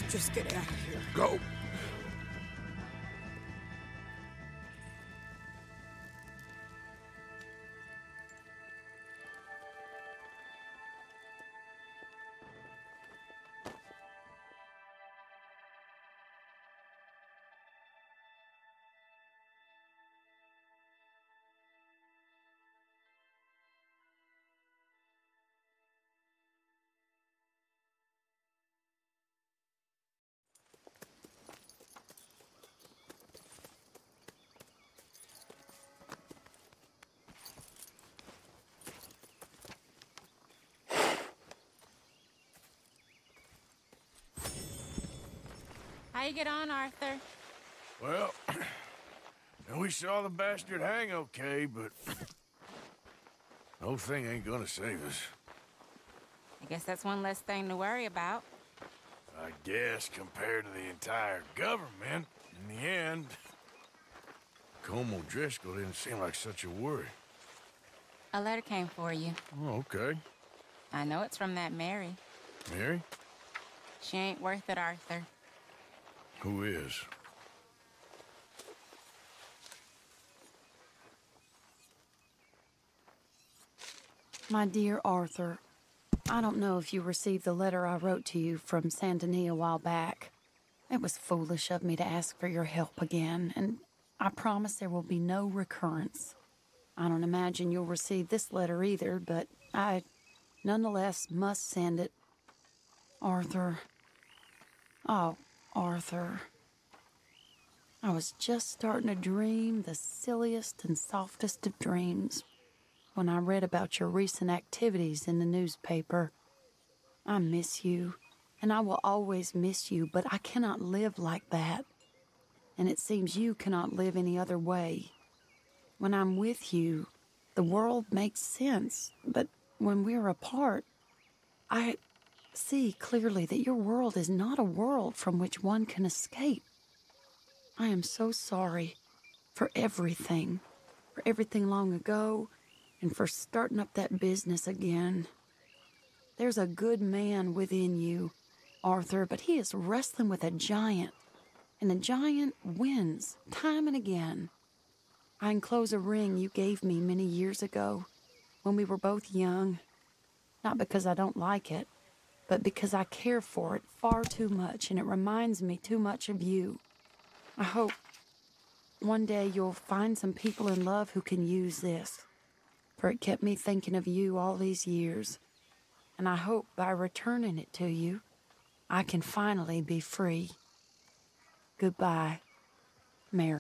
Just get out of here. Go. How you get on, Arthur? Well, we saw the bastard hang okay, but the whole thing ain't gonna save us. I guess that's one less thing to worry about. I guess compared to the entire government, in the end, Colm O'Driscoll didn't seem like such a worry. A letter came for you. Oh, okay. I know it's from that Mary. Mary? She ain't worth it, Arthur. Who is? My dear Arthur, I don't know if you received the letter I wrote to you from Saint Denis a while back. It was foolish of me to ask for your help again, and I promise there will be no recurrence. I don't imagine you'll receive this letter either, but I nonetheless must send it. Arthur. Oh, Arthur. I was just starting to dream the silliest and softest of dreams when I read about your recent activities in the newspaper. I miss you, And I will always miss you, but I cannot live like that. And it seems you cannot live any other way. When I'm with you, the world makes sense, but when we're apart, I see clearly that your world is not a world from which one can escape. I am so sorry for everything long ago, and for starting up that business again. There's a good man within you, Arthur, but he is wrestling with a giant, and the giant wins time and again. I enclose a ring you gave me many years ago when we were both young, not because I don't like it, but because I care for it far too much, and it reminds me too much of you. I hope one day you'll find some people in love who can use this, for it kept me thinking of you all these years, and I hope by returning it to you, I can finally be free. Goodbye, Mary.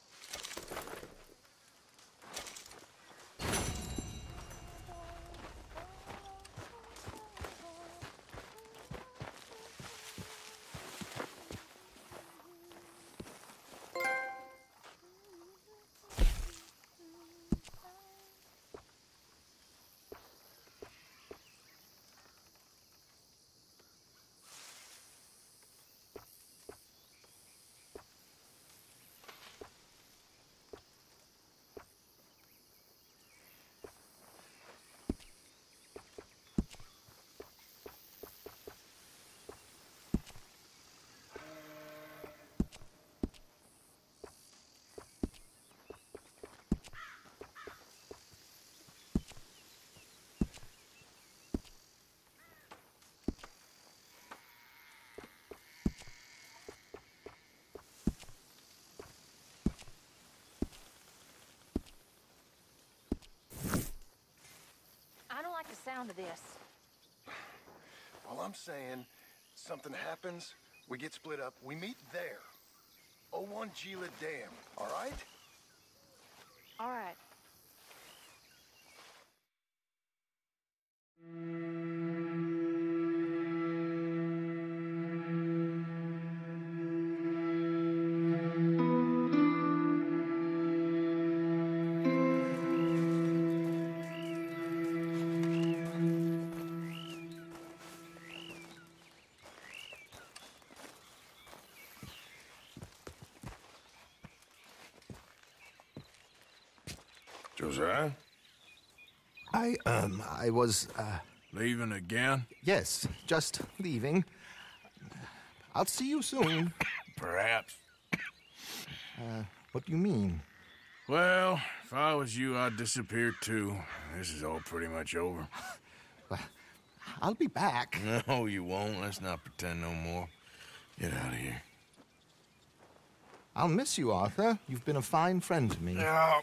Sound of this. All I'm saying, something happens, we get split up, we meet there. 01 Gila Dam, all right? All right. Josiah? I was, Leaving again? Yes, just leaving. I'll see you soon. Perhaps. What do you mean? Well, if I was you, I'd disappear too. This is all pretty much over. Well, I'll be back. No, you won't. Let's not pretend no more. Get out of here. I'll miss you, Arthur. You've been a fine friend to me. No,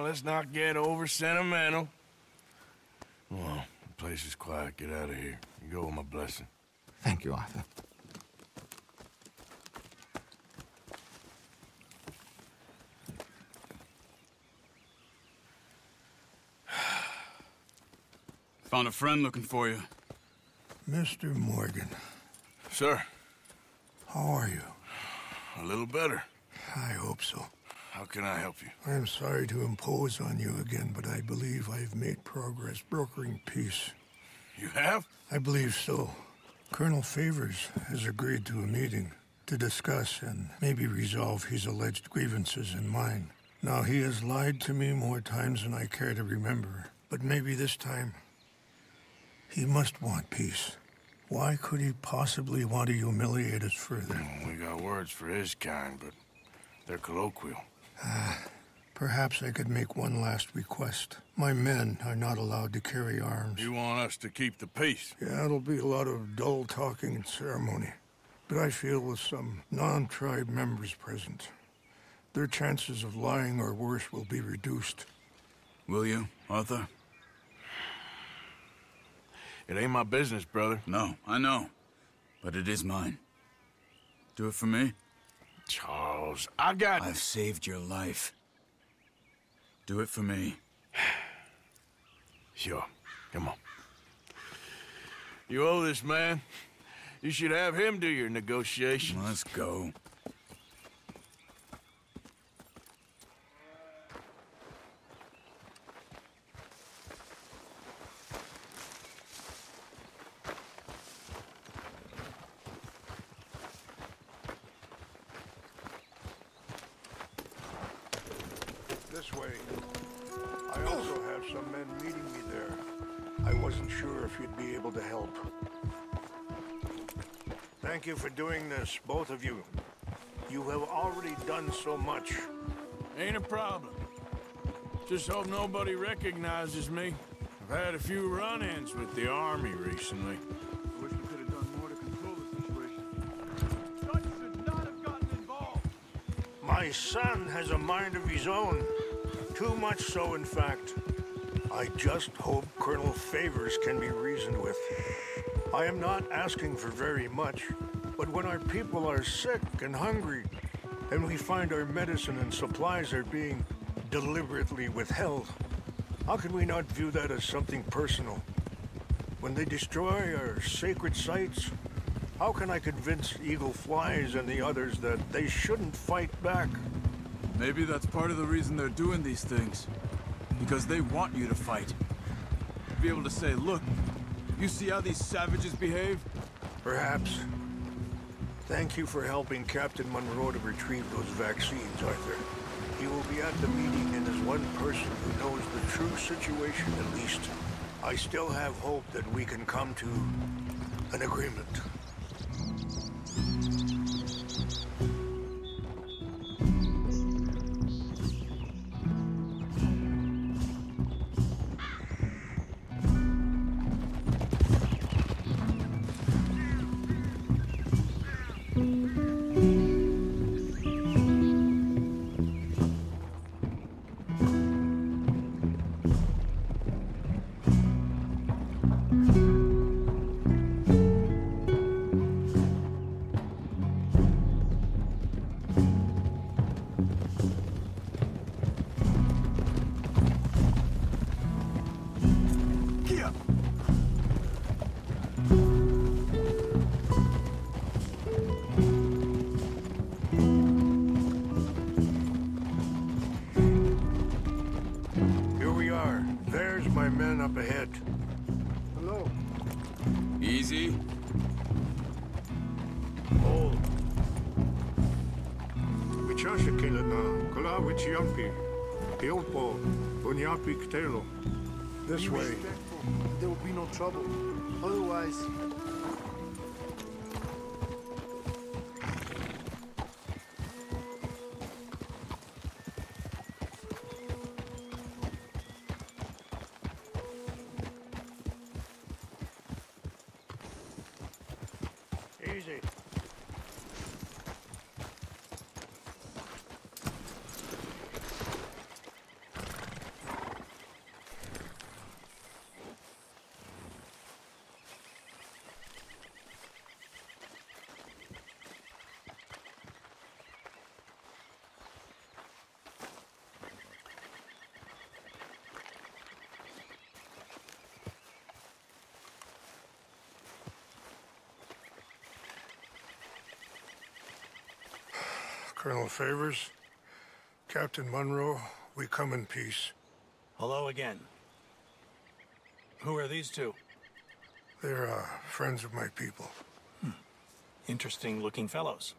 let's not get over sentimental. Well, the place is quiet. Get out of here. You go with my blessing. Thank you, Arthur. Found a friend looking for you. Mr. Morgan. Sir. How are you? A little better. I hope so. How can I help you? I'm sorry to impose on you again, but I believe I've made progress brokering peace. You have? I believe so. Colonel Favors has agreed to a meeting to discuss and maybe resolve his alleged grievances and mine. Now, he has lied to me more times than I care to remember, but maybe this time he must want peace. Why could he possibly want to humiliate us further? We got words for his kind, but they're colloquial. Perhaps I could make one last request. My men are not allowed to carry arms. You want us to keep the peace? Yeah, it'll be a lot of dull talking and ceremony. But I feel with some non-tribe members present, their chances of lying or worse will be reduced. Will you, Arthur? It ain't my business, brother. No, I know. But it is mine. Do it for me? Charles, I've saved your life. Do it for me. Sure. Come on. You owe this man. You should have him do your negotiations. Let's go. This way. I also have some men meeting me there. I wasn't sure if you'd be able to help. Thank you for doing this, both of you. You have already done so much. Ain't a problem. Just hope nobody recognizes me. I've had a few run-ins with the army recently. I wish we could have done more to control the situation. Dutch should not have gotten involved. My son has a mind of his own. Too much so, in fact. I just hope Colonel Favors can be reasoned with. I am not asking for very much, but when our people are sick and hungry, and we find our medicine and supplies are being deliberately withheld, how can we not view that as something personal? When they destroy our sacred sites, how can I convince Eagle Flies and the others that they shouldn't fight back? Maybe that's part of the reason they're doing these things. Because they want you to fight. Be able to say, look, you see how these savages behave? Perhaps. Thank you for helping Captain Monroe to retrieve those vaccines, Arthur. He will be at the meeting and is one person who knows the true situation at least. I still have hope that we can come to an agreement. Up ahead. Hello. Easy. Oh. Wyciążę kile na kola wyciąpi. Pielpo, bunyapi ktelo. This way. There will be no trouble. Otherwise... Easy. Colonel Favors, Captain Monroe, we come in peace. Hello again. Who are these two? They're friends of my people. Interesting looking fellows.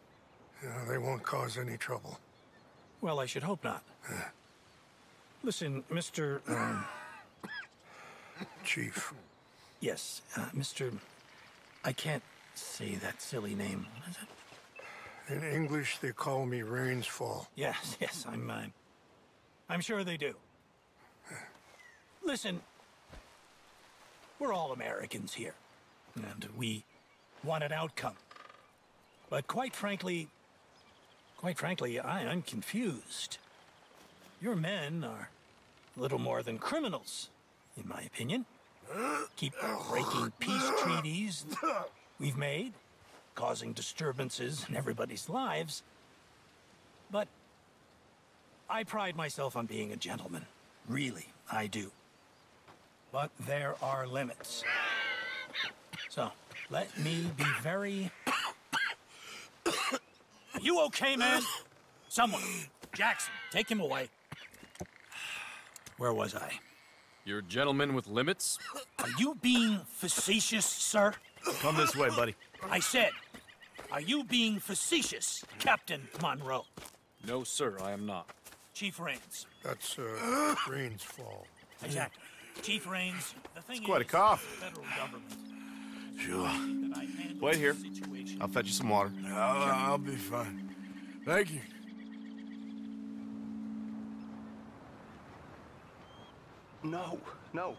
Yeah, they won't cause any trouble. Well, I should hope not. Listen, Mr. Chief. Yes, Mr. I can't say that silly name. What is it? In English, they call me Rainsfall. Yes, I'm sure they do. Listen, we're all Americans here, and we want an outcome. But quite frankly, I'm confused. Your men are little more than criminals, in my opinion. Keep breaking peace treaties we've made, causing disturbances in everybody's lives. But I pride myself on being a gentleman. Really, I do. But there are limits. So, Let me be very... Are you okay, man? Someone. Jackson, take him away. Where was I? You're a gentleman with limits? Are you being facetious, sir? Come this way, buddy. I said, are you being facetious, Captain Monroe? No, sir, I am not. Chief Raines. That's, Raines' fault. Exactly. Chief Raines, the thing It's quite a is, cough. the federal government. Sure. Wait here. I'll fetch you some water. I'll be fine. Thank you. No, no.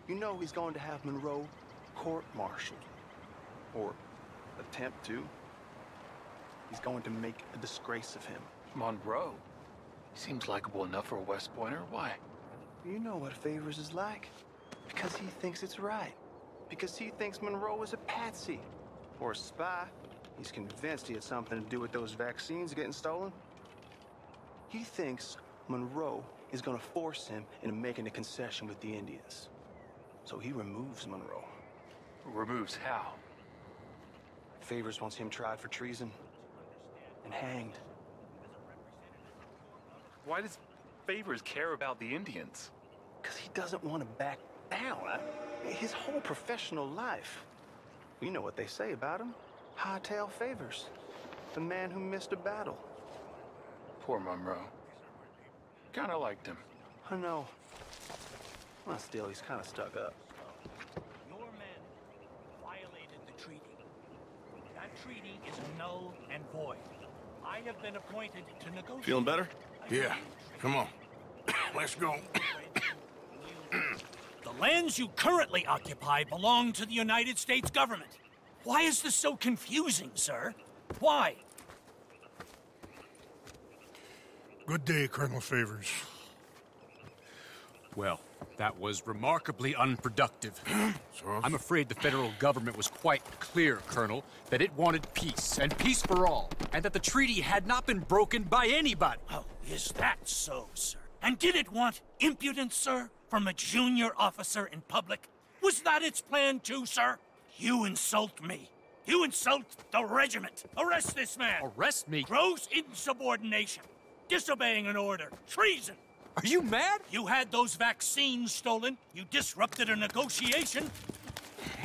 You know he's going to have Monroe court-martialed. Or attempt to. He's going to make a disgrace of him. Monroe? He seems likable enough for a West Pointer. Why? You know what Favors is like. Because he thinks it's right. Because he thinks Monroe is a patsy. Or a spy. He's convinced he had something to do with those vaccines getting stolen. He thinks Monroe is gonna force him into making a concession with the Indians. So he removes Monroe. Removes how? Favors wants him tried for treason and hanged. Why does Favors care about the Indians? Because he doesn't want to back down. His whole professional life. You know what they say about him. Hightail Favors. The man who missed a battle. Poor Monroe. Kinda liked him. I know. Well, still, he's kind of stuck up. Your men violated the treaty. That treaty is null and void. I have been appointed to negotiate. Feeling better? Yeah. Come on. Let's go. The lands you currently occupy belong to the United States government. Why is this so confusing, sir? Why? Good day, Colonel Favors. Well, that was remarkably unproductive. I'm afraid the federal government was quite clear, Colonel, that it wanted peace, and peace for all, and that the treaty had not been broken by anybody. Oh, is that so, sir? And did it want impudence, sir, from a junior officer in public? Was that its plan too, sir? You insult me. You insult the regiment. Arrest this man. Arrest me? Gross insubordination. Disobeying an order. Treason. Are you mad? You had those vaccines stolen. You disrupted a negotiation.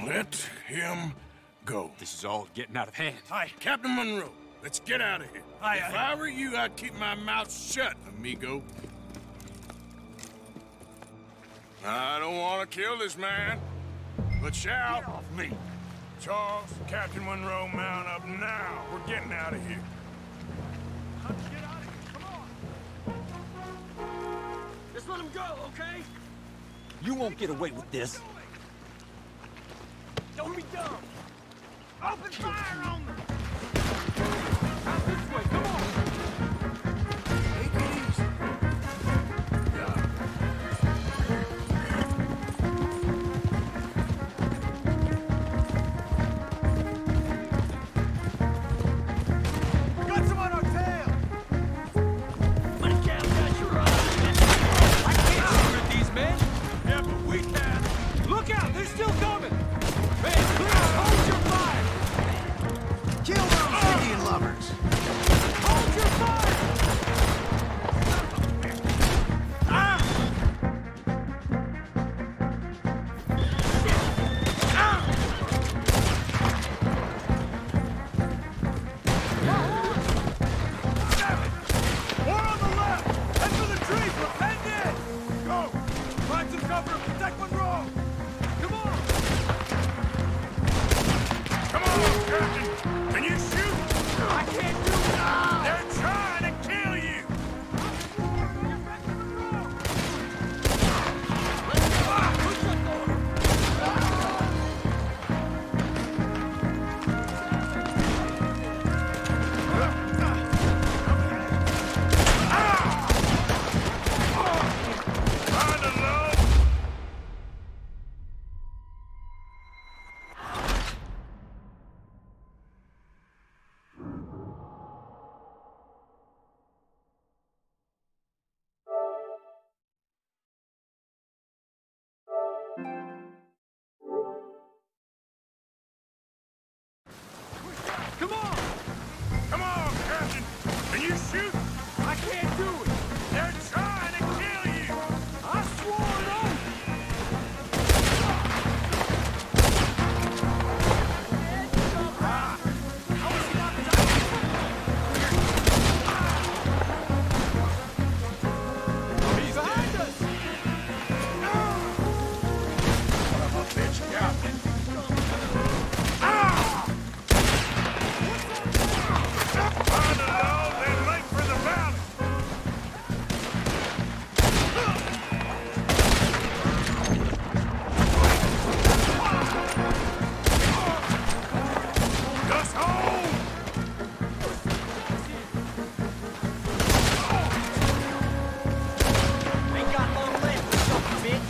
Let him go. This is all getting out of hand. Hi. Captain Monroe, let's get out of here. If I were you, I'd keep my mouth shut, amigo. I don't want to kill this man, but shall. Get off me. Charles, Captain Monroe, mount up now. We're getting out of here. Get out of here. Come on. Just let him go, okay? You won't get away with this. Don't be dumb. Open fire on them. Out this way, come on. Take it easy. Got some on our tail. Put it down, guys. You're right. I can't shoot at these men. Yeah, but we can. Look out, they're still coming. Man, please hold your fire. Kill those Indian lovers. Hold your fire. More on the left. Head for the trees. We're penned in. Go. Find some cover and protect Monroe. Come on. Come on, Captain. Can you shoot? I can't do it. They're trying to kill you. Find a love. Come on, Captain! Can you shoot? I can't do it! They're trying to kill you! I swore it oath! He's behind us! Son of a bitch, Captain! Find a low, then make for the valley! Just hold! Ain't got long left, you son of a bitch!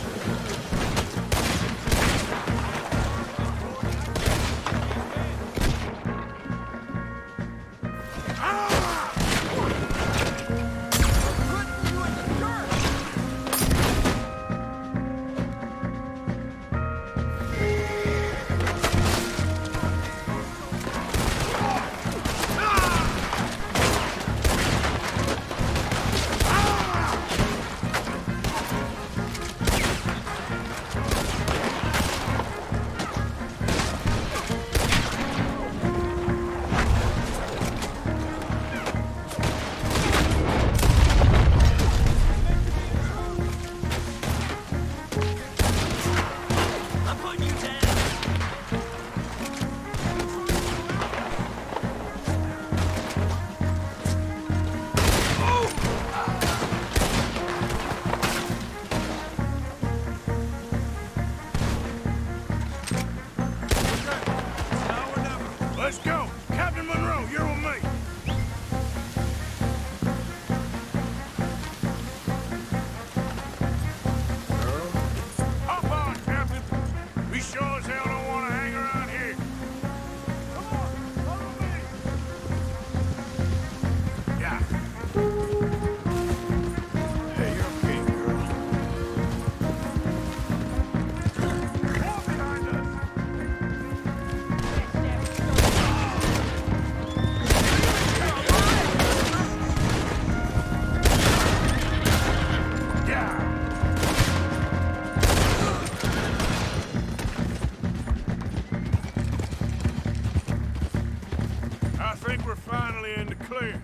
I'm putting you down! Let's go! Captain Monroe, you're with me! Hop on, Captain! We sure as hell don't want to hang around here! Come on, follow me! Yeah. Hey, you're okay, girl. Walk behind us! I think we're finally in the clear.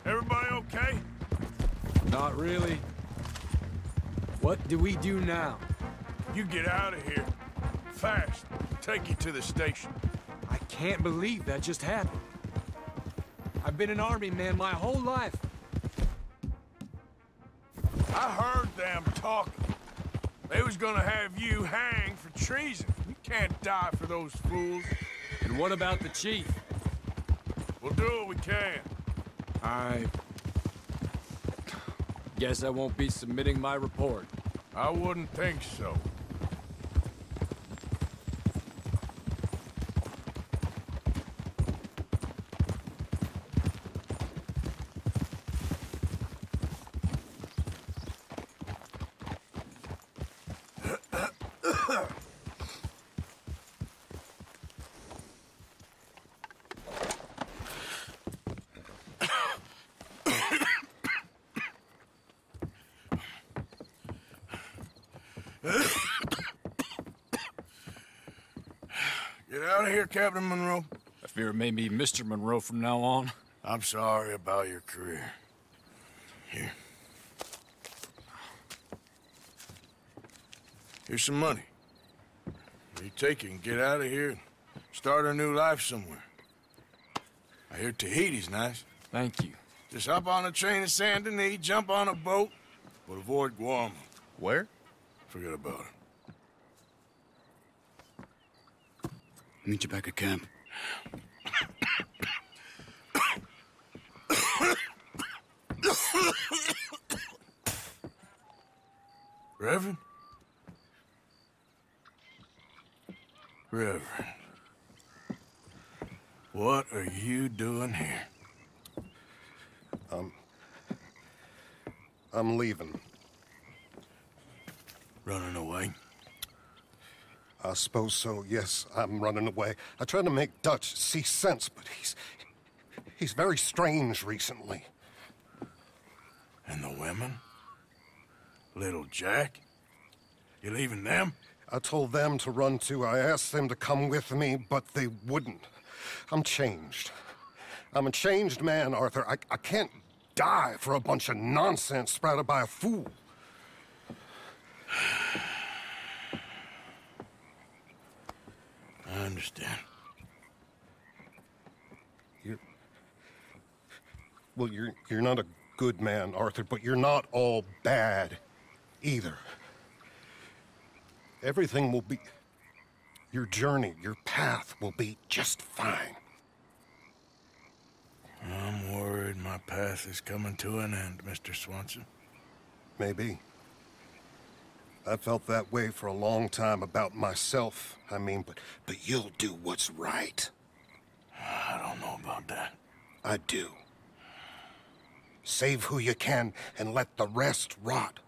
Everybody okay? Not really. What do we do now? You get out of here. Fast. Take you to the station. I can't believe that just happened. I've been an army man my whole life. I heard them talking. They was gonna have you hanged for treason. You can't die for those fools. And what about the chief? We'll do what we can. I guess I won't be submitting my report. I wouldn't think so. Get out of here, Captain Monroe. I fear it may be Mr. Monroe from now on. I'm sorry about your career. Here. Here's some money. You take it and get out of here and start a new life somewhere. I hear Tahiti's nice. Thank you. Just hop on a train to Saint Denis, jump on a boat, but avoid Guam. Where? Forget about it. Meet you back at camp. Reverend? Reverend. What are you doing here? I'm leaving. Running away? I suppose so, yes. I'm running away. I tried to make Dutch see sense, but He's very strange recently. And the women? Little Jack? You leaving them? I told them to run too. I asked them to come with me, but they wouldn't. I'm changed. I'm a changed man, Arthur. I can't die for a bunch of nonsense sprouted by a fool. I understand. You're not a good man, Arthur, but you're not all bad either. Everything will be... Your journey, your path will be just fine. I'm worried my path is coming to an end, Mr. Swanson. Maybe. I felt that way for a long time about myself, I mean, but you'll do what's right. I don't know about that. I do. Save who you can and let the rest rot.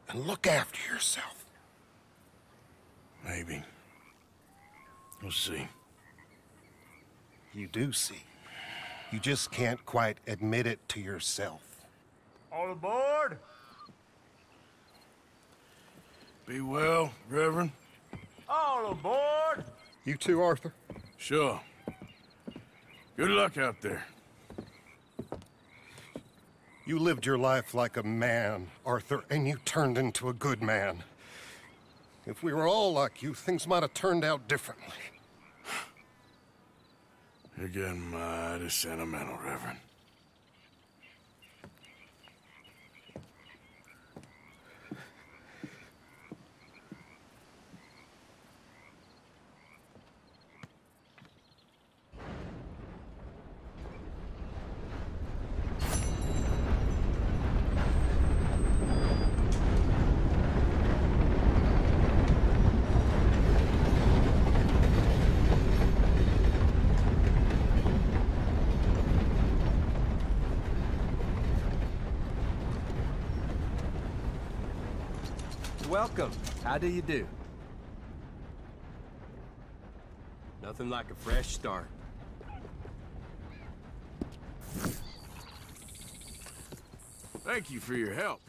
And look after yourself. Maybe. We'll see. You do see. You just can't quite admit it to yourself. All aboard! Be well, Reverend. All aboard! You too, Arthur? Sure. Good luck out there. You lived your life like a man, Arthur, and you turned into a good man. If we were all like you, things might have turned out differently. You're getting mighty sentimental, Reverend. Welcome. How do you do? Nothing like a fresh start. Thank you for your help.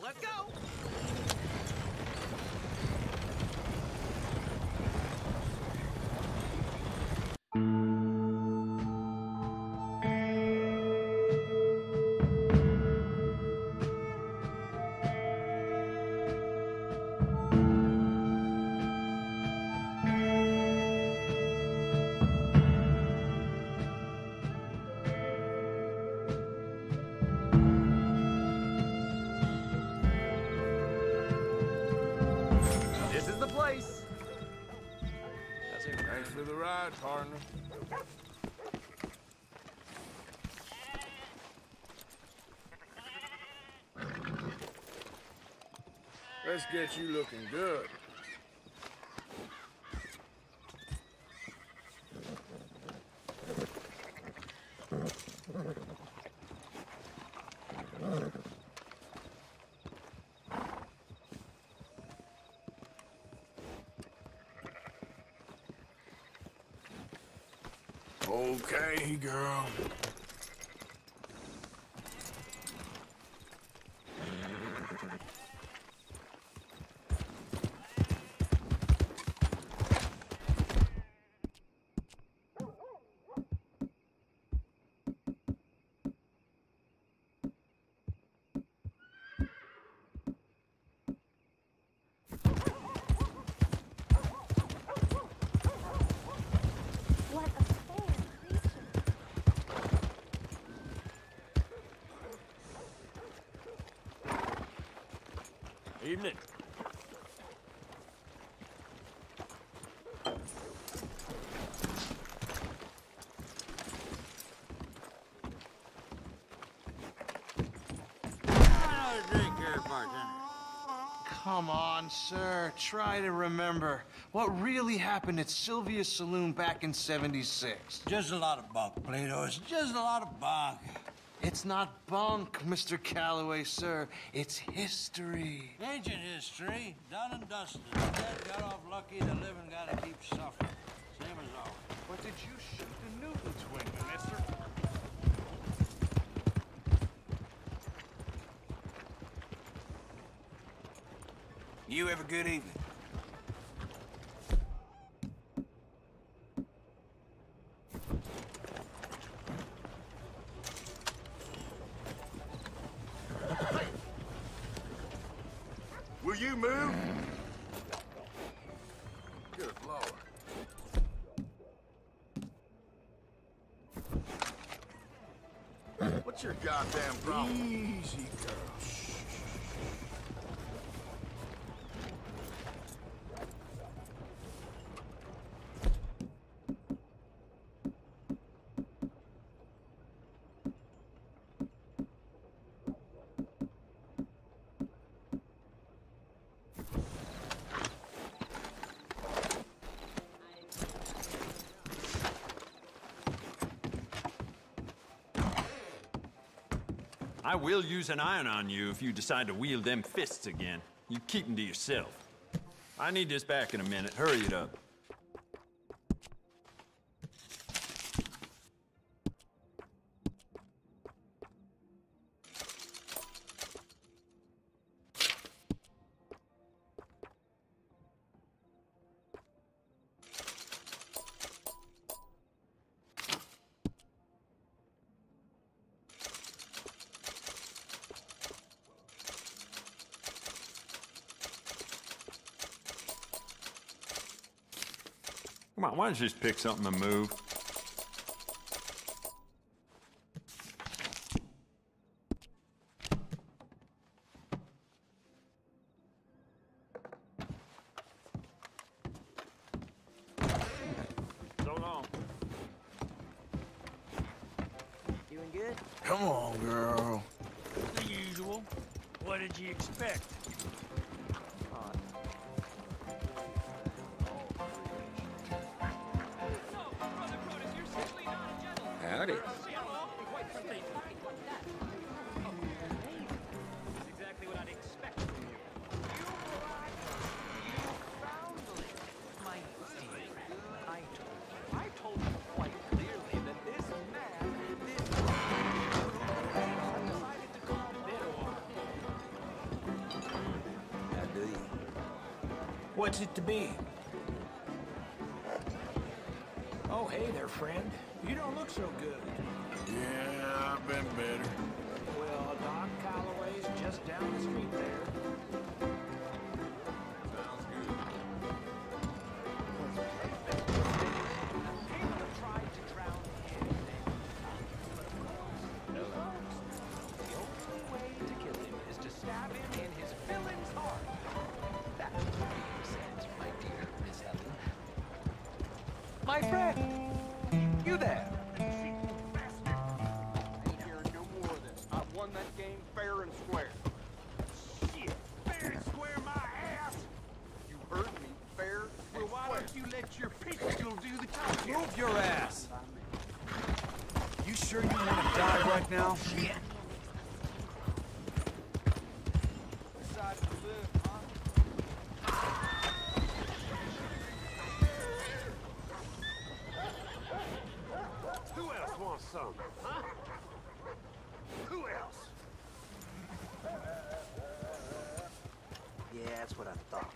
Let's go! Thanks for the ride, partner. Let's get you looking good. Okay, girl. isn't it? Another drink here, bartender. Come on, sir. Try to remember what really happened at Sylvia's Saloon back in '76. Just a lot of bunk, Plato. It's just a lot of bunk. It's not bunk, Mr. Calloway, sir. It's history. Ancient history, done and dusted. The dead got off lucky, the living gotta keep suffering. Same as always. What did you shoot the Newton twin, mister? You have a good evening. Will you move? Good Lord. What's your goddamn problem? Easy, girl. I will use an iron on you if you decide to wield them fists again. You keep them to yourself. I need this back in a minute. Hurry it up. Come on, why don't you just pick something and move? So long. Doing good? Come on, girl. The usual. What did you expect? Howdy. Exactly what I'd expect from you. I told you quite clearly that this man, decided to call Benoit. How do you? What's it to be? Oh, hey there, friend. You don't look so good. Yeah, I've been better. Well, Doc Calloway's just down the street there. Sounds good. People have tried to drown him. The only way to kill him is to stab him in his villain's heart. That makes sense, my dear Miss Helen. My friend! You there! Ain't hearing no more of this. I won that game fair and square. Shit! Fair and square my ass! You heard me, fair Well, and why square. don't you let your pistol do the talking? Move your ass! You sure you want to die right now? Shit! Decided to live, huh? Who else wants some, huh? Who else? Yeah, that's what I thought.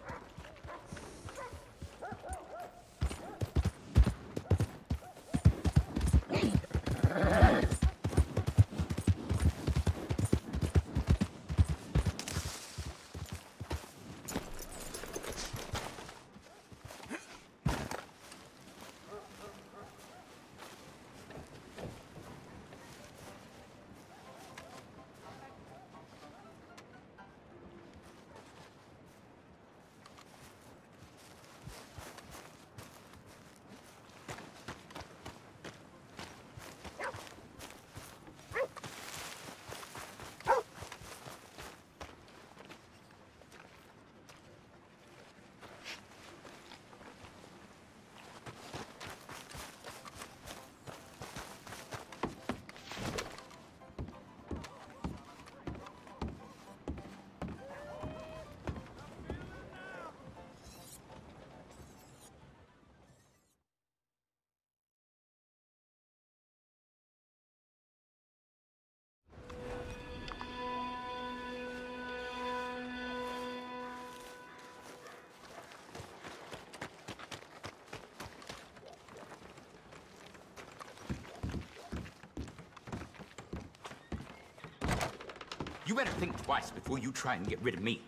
You better think twice before you try and get rid of me.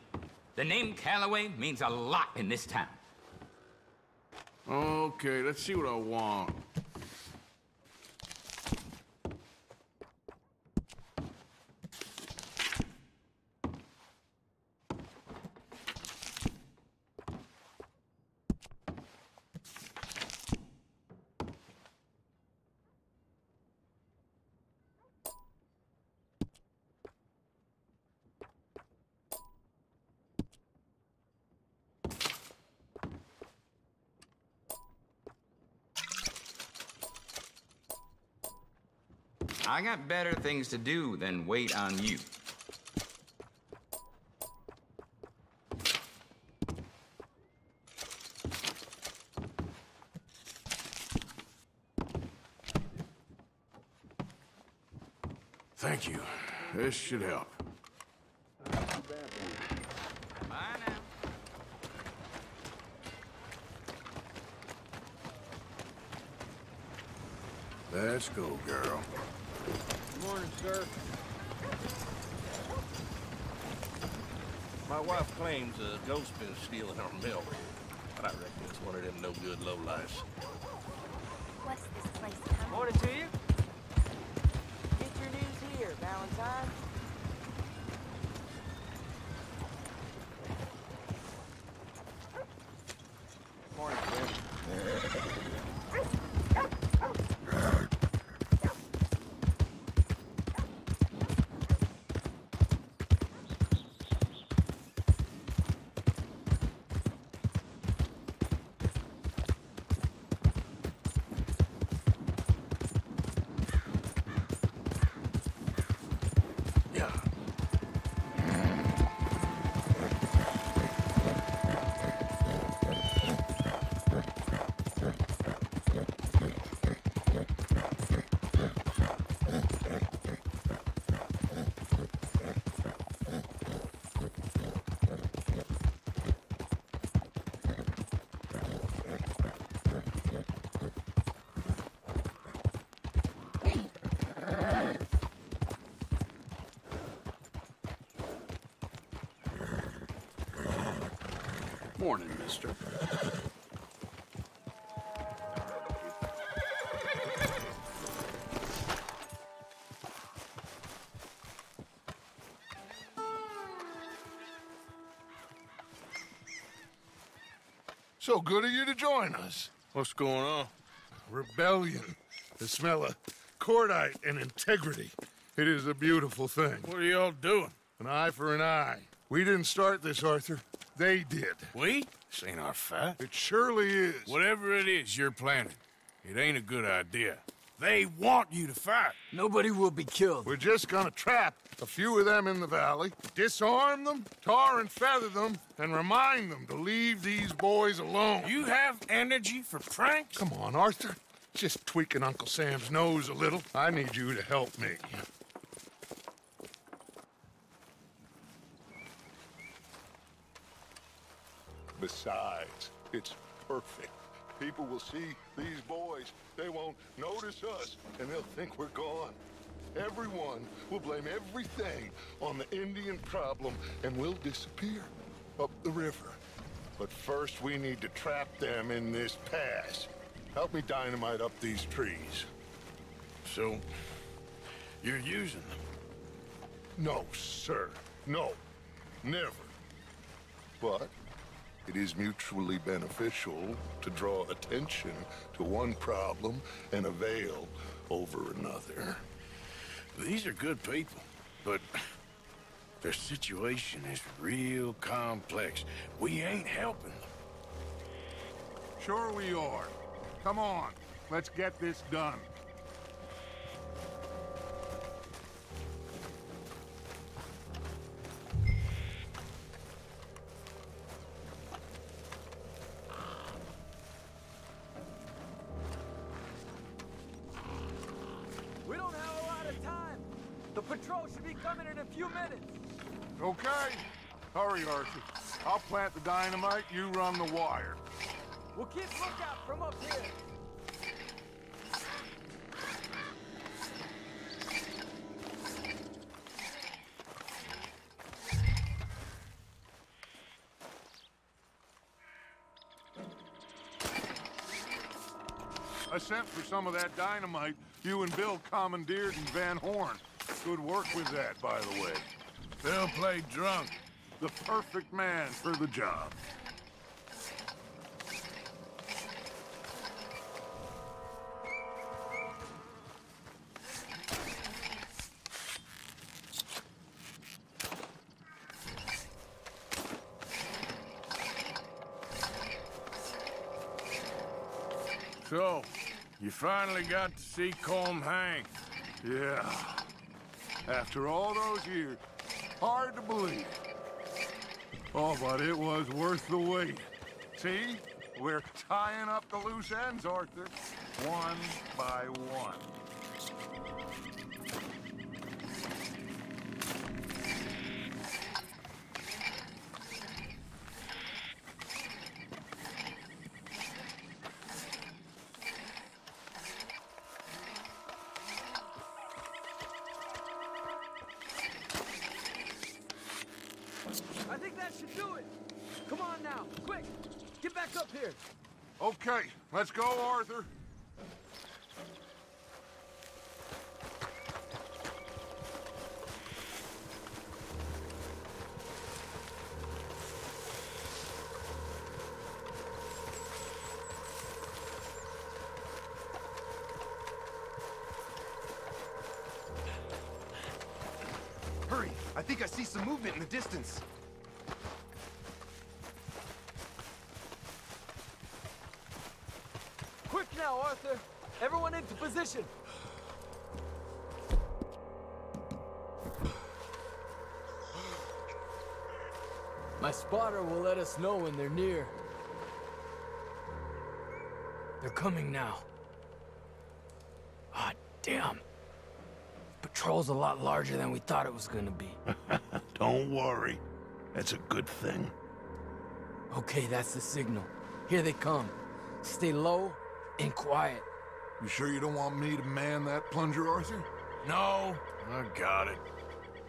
The name Calloway means a lot in this town. Okay, let's see what I want. I got better things to do than wait on you. Thank you. This should help. Bye now. Let's go, girl. Good morning, sir. My wife claims a ghost's been stealing our milk. I reckon it's one of them no-good lowlifes. What's this place coming? Morning to you. Get your news here, Valentine. Morning, Jim. Morning, mister. So good of you to join us. What's going on? Rebellion. The smell of cordite and integrity. It is a beautiful thing. What are y'all doing? An eye for an eye. We didn't start this, Arthur. They did. We? This ain't our fight. It surely is. Whatever it is you're planning, it ain't a good idea. They want you to fight. Nobody will be killed. We're just gonna trap a few of them in the valley, disarm them, tar and feather them, and remind them to leave these boys alone. You have energy for pranks? Come on, Arthur. Just tweaking Uncle Sam's nose a little. I need you to help me. Besides, it's perfect. People will see these boys. They won't notice us, and they'll think we're gone. Everyone will blame everything on the Indian problem, and we'll disappear up the river. But first, we need to trap them in this pass. Help me dynamite up these trees. So, you're using them? No, sir. No. Never. But it is mutually beneficial to draw attention to one problem and avail over another. These are good people, but their situation is real complex. We ain't helping them. Sure we are. Come on, let's get this done. We don't have a lot of time. The patrol should be coming in a few minutes. Okay. Hurry, Arthur. I'll plant the dynamite, you run the wire. We'll keep lookout from up here. I sent for some of that dynamite you and Bill commandeered in Van Horn. Good work with that, by the way. Bill played drunk. The perfect man for the job. So, you finally got to see Colm Hank. Yeah. After all those years. Hard to believe. Oh, but it was worth the wait. See? We're tying up the loose ends, Arthur. One by one. I think that should do it. Come on now, quick! Get back up here. Okay, let's go, Arthur. Hurry! I think I see some movement in the distance. Quick now, Arthur! Everyone into position! My spotter will let us know when they're near. They're coming now. Ah, damn. Patrol's a lot larger than we thought it was gonna be. Don't worry. That's a good thing. Okay, that's the signal. Here they come. Stay low and quiet. You sure you don't want me to man that plunger, Arthur? No, I got it.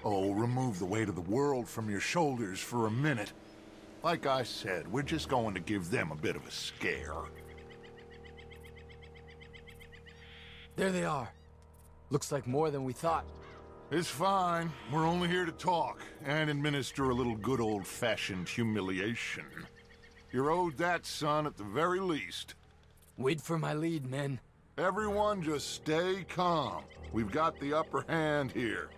Oh, remove the weight of the world from your shoulders for a minute. Like I said, we're just going to give them a bit of a scare. There they are. Looks like more than we thought. It's fine. We're only here to talk and administer a little good old-fashioned humiliation. You're owed that, son, at the very least. Wait for my lead, men. Everyone just stay calm. We've got the upper hand here.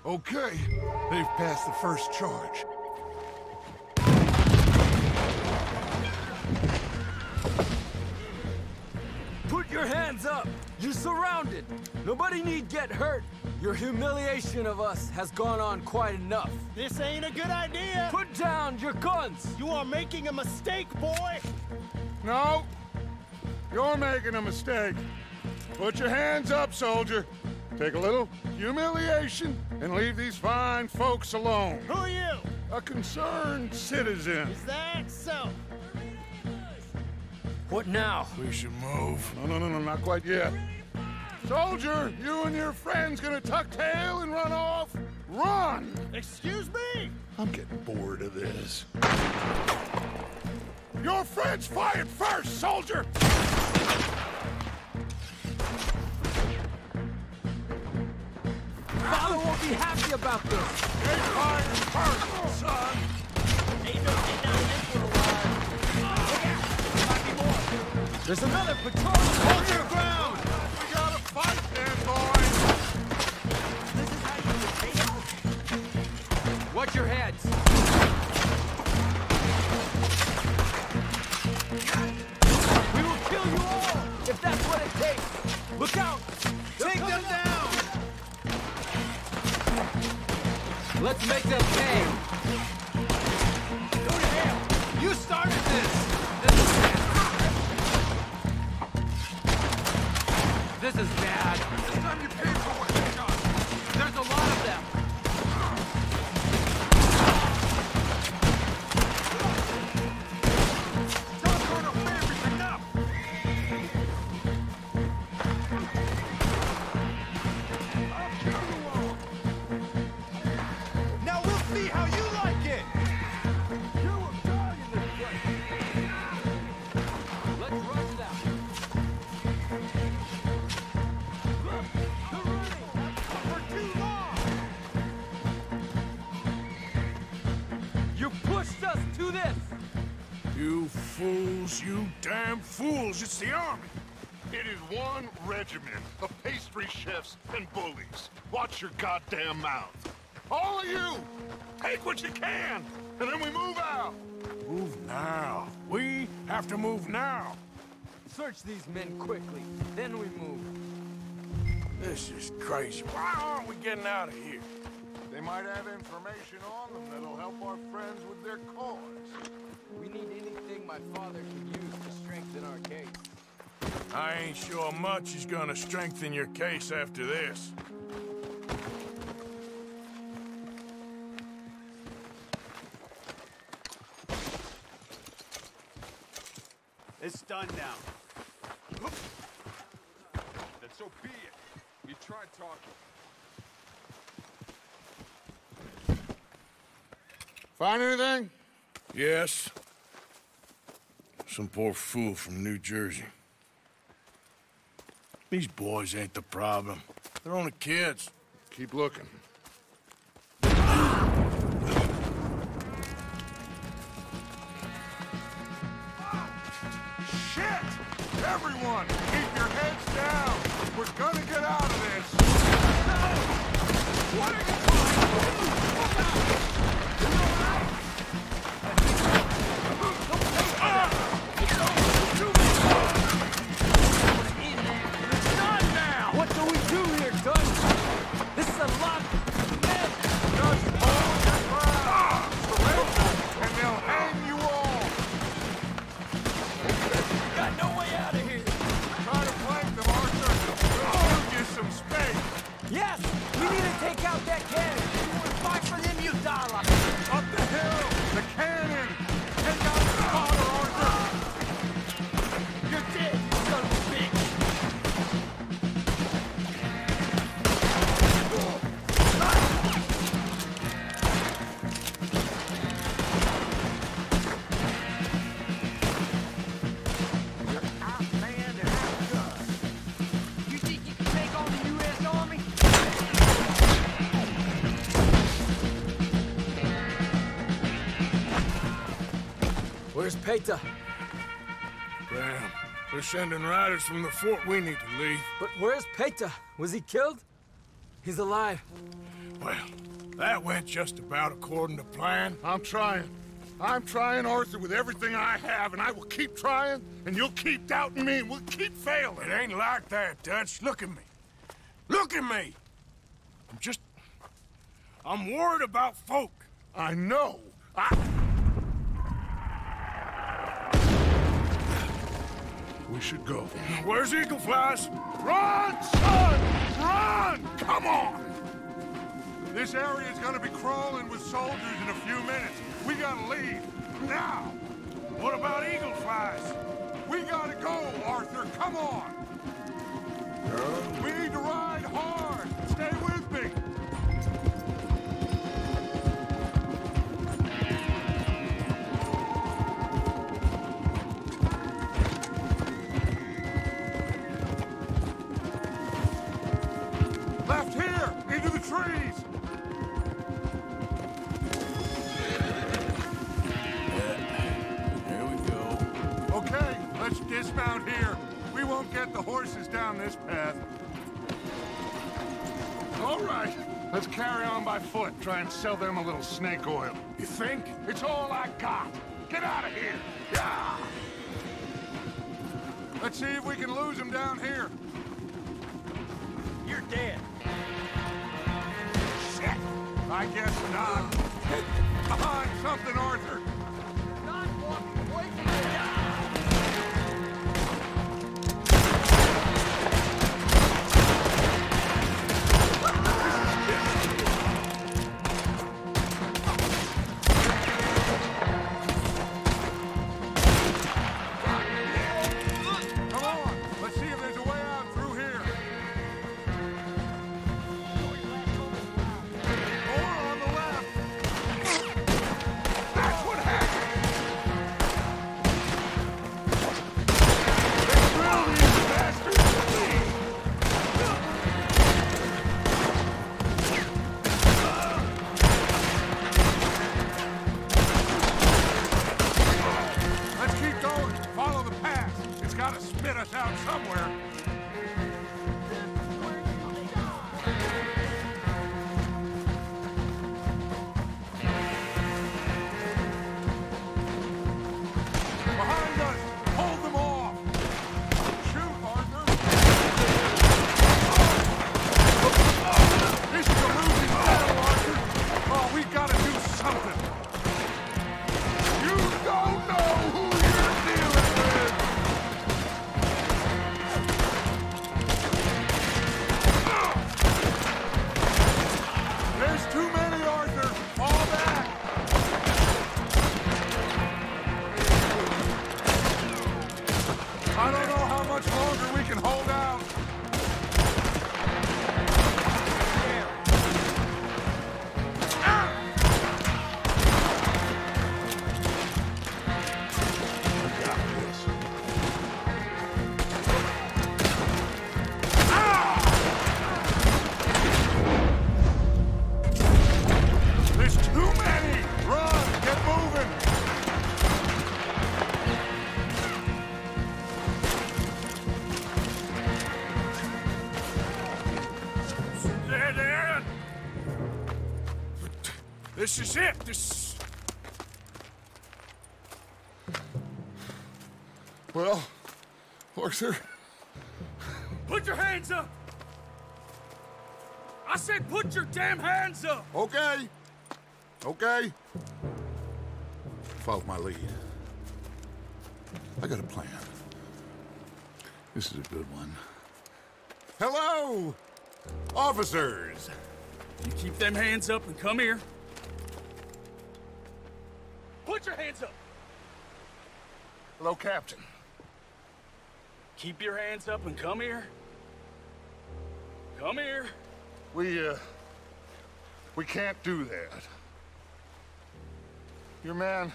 Okay, they've passed the first charge. Put your hands up! You're surrounded! Nobody need get hurt! Your humiliation of us has gone on quite enough. This ain't a good idea! Put down your guns! You are making a mistake, boy! No, you're making a mistake. Put your hands up, soldier. Take a little humiliation and leave these fine folks alone. Who are you? A concerned citizen. Is that so? What now? We should move. No, not quite yet. Soldier, you and your friends gonna tuck tail and run off? Run! Excuse me? I'm getting bored of this. Your friends fired first, soldier! Father won't be happy about this! They fired first, son! Ain't no denying this for a while. Might be more. There's another patrol! Hold your ground! We gotta fight then, boys! This is how you behave? Watch your heads! We will kill you all, if that's what it takes! Look out! Take them down! Let's make them pay! Go to hell! You started this! This is bad. This time you pay for what you got. There's a lot of them. Don't go to everything up! I'll kill you all! Now we'll see how you like it! You will die in this place! this! You fools, you damn fools, it's the army! It is one regiment of pastry chefs and bullies. Watch your goddamn mouth. All of you, take what you can, and then we move out. Move now. We have to move now. Search these men quickly, then we move. This is crazy. Why aren't we getting out of here? They might have information on them that'll help our friends with their cause. We need anything my father can use to strengthen our case. I ain't sure much is gonna strengthen your case after this. It's done now. Then so be it. You tried talking. Find anything? Yes. Some poor fool from New Jersey. These boys ain't the problem. They're only kids. Keep looking. Shit! Everyone, keep your heads down. We're gonna get out of this. No! What are you doing? Look out! What do we do here, Gus? This is a lot of men! Just hold your ground! Surrender, and they'll hang you all! Got no way out of here! Try to flank them, Arthur! Give you some space! Yes! We need to take out that cannon! Fight for them, you dollar! Up the hill! The cannon! Take out the spotter, Arthur! You're dead, you son of a bitch! Where's Peta? Damn. They're sending riders from the fort. We need to leave. But where's Peta? Was he killed? He's alive. Well, that went just about according to plan. I'm trying. I'm trying, Arthur, with everything I have, and I will keep trying, and you'll keep doubting me, and we'll keep failing. It ain't like that, Dutch. Look at me. Look at me! I'm worried about folk. I know. We should go. Where's Eagle Flies? Run, son! Run! Come on! This area's gonna be crawling with soldiers in a few minutes. We gotta leave. Now! What about Eagle Flies? We gotta go, Arthur. Come on! We need to ride hard. Stay with me. Left here, into the trees. There we go. Okay, let's dismount here. We won't get the horses down this path. All right, let's carry on by foot. Try and sell them a little snake oil. You think? It's all I got. Get out of here. Yeah. Let's see if we can lose them down here. You're dead. Shit. I guess not. Get behind something, Arthur. Not walking away from me. town somewhere. Behind us! Hold them off! Shoot, Arthur! This is a losing battle, Arthur! Oh, we gotta do something! You don't know who you're dealing with! There's too many, Arthur! Fall back! I don't know how much longer we can hold out. There's too many! Run! Get moving! Dead end! This is it! This... Well, Arthur, Put your hands up! I said put your damn hands up! okay. Okay. Follow my lead. I got a plan. This is a good one. Hello, officers. You keep them hands up and come here. Put your hands up! Hello, Captain. Keep your hands up and come here. Come here. We can't do that. Your man...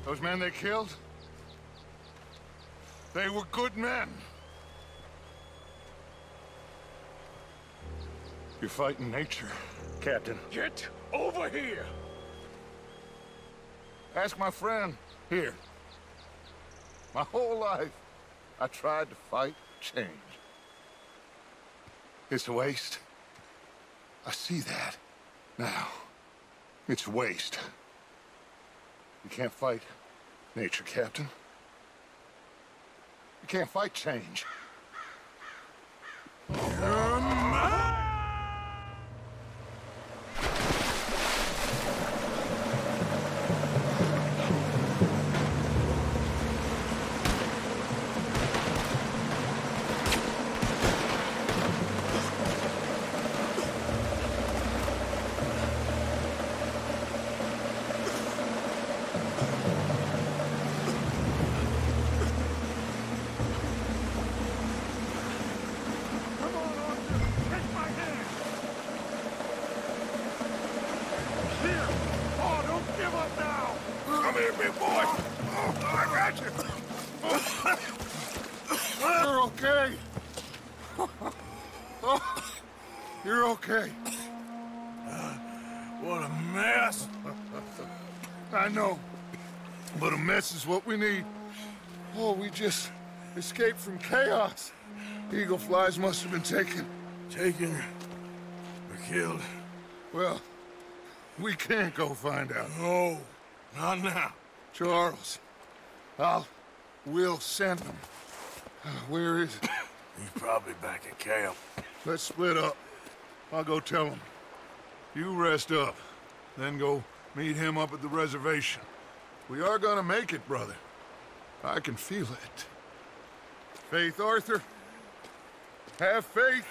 Those men they killed? They were good men. You're fighting nature, Captain. Get over here! Ask my friend here. My whole life, I tried to fight change. It's a waste. I see that now. It's a waste. You can't fight nature, Captain. You can't fight change. You're okay. You're okay. What a mess. I know, but a mess is what we need. Oh, we just escaped from chaos. Eagle flies must have been taken. Taken or killed? Well, we can't go find out. No, not now. Charles, we'll send him. Where is it? He's probably back at camp. Let's split up. I'll go tell him. You rest up, then go meet him up at the reservation. We are gonna make it, brother. I can feel it. Faith, Arthur. Have faith.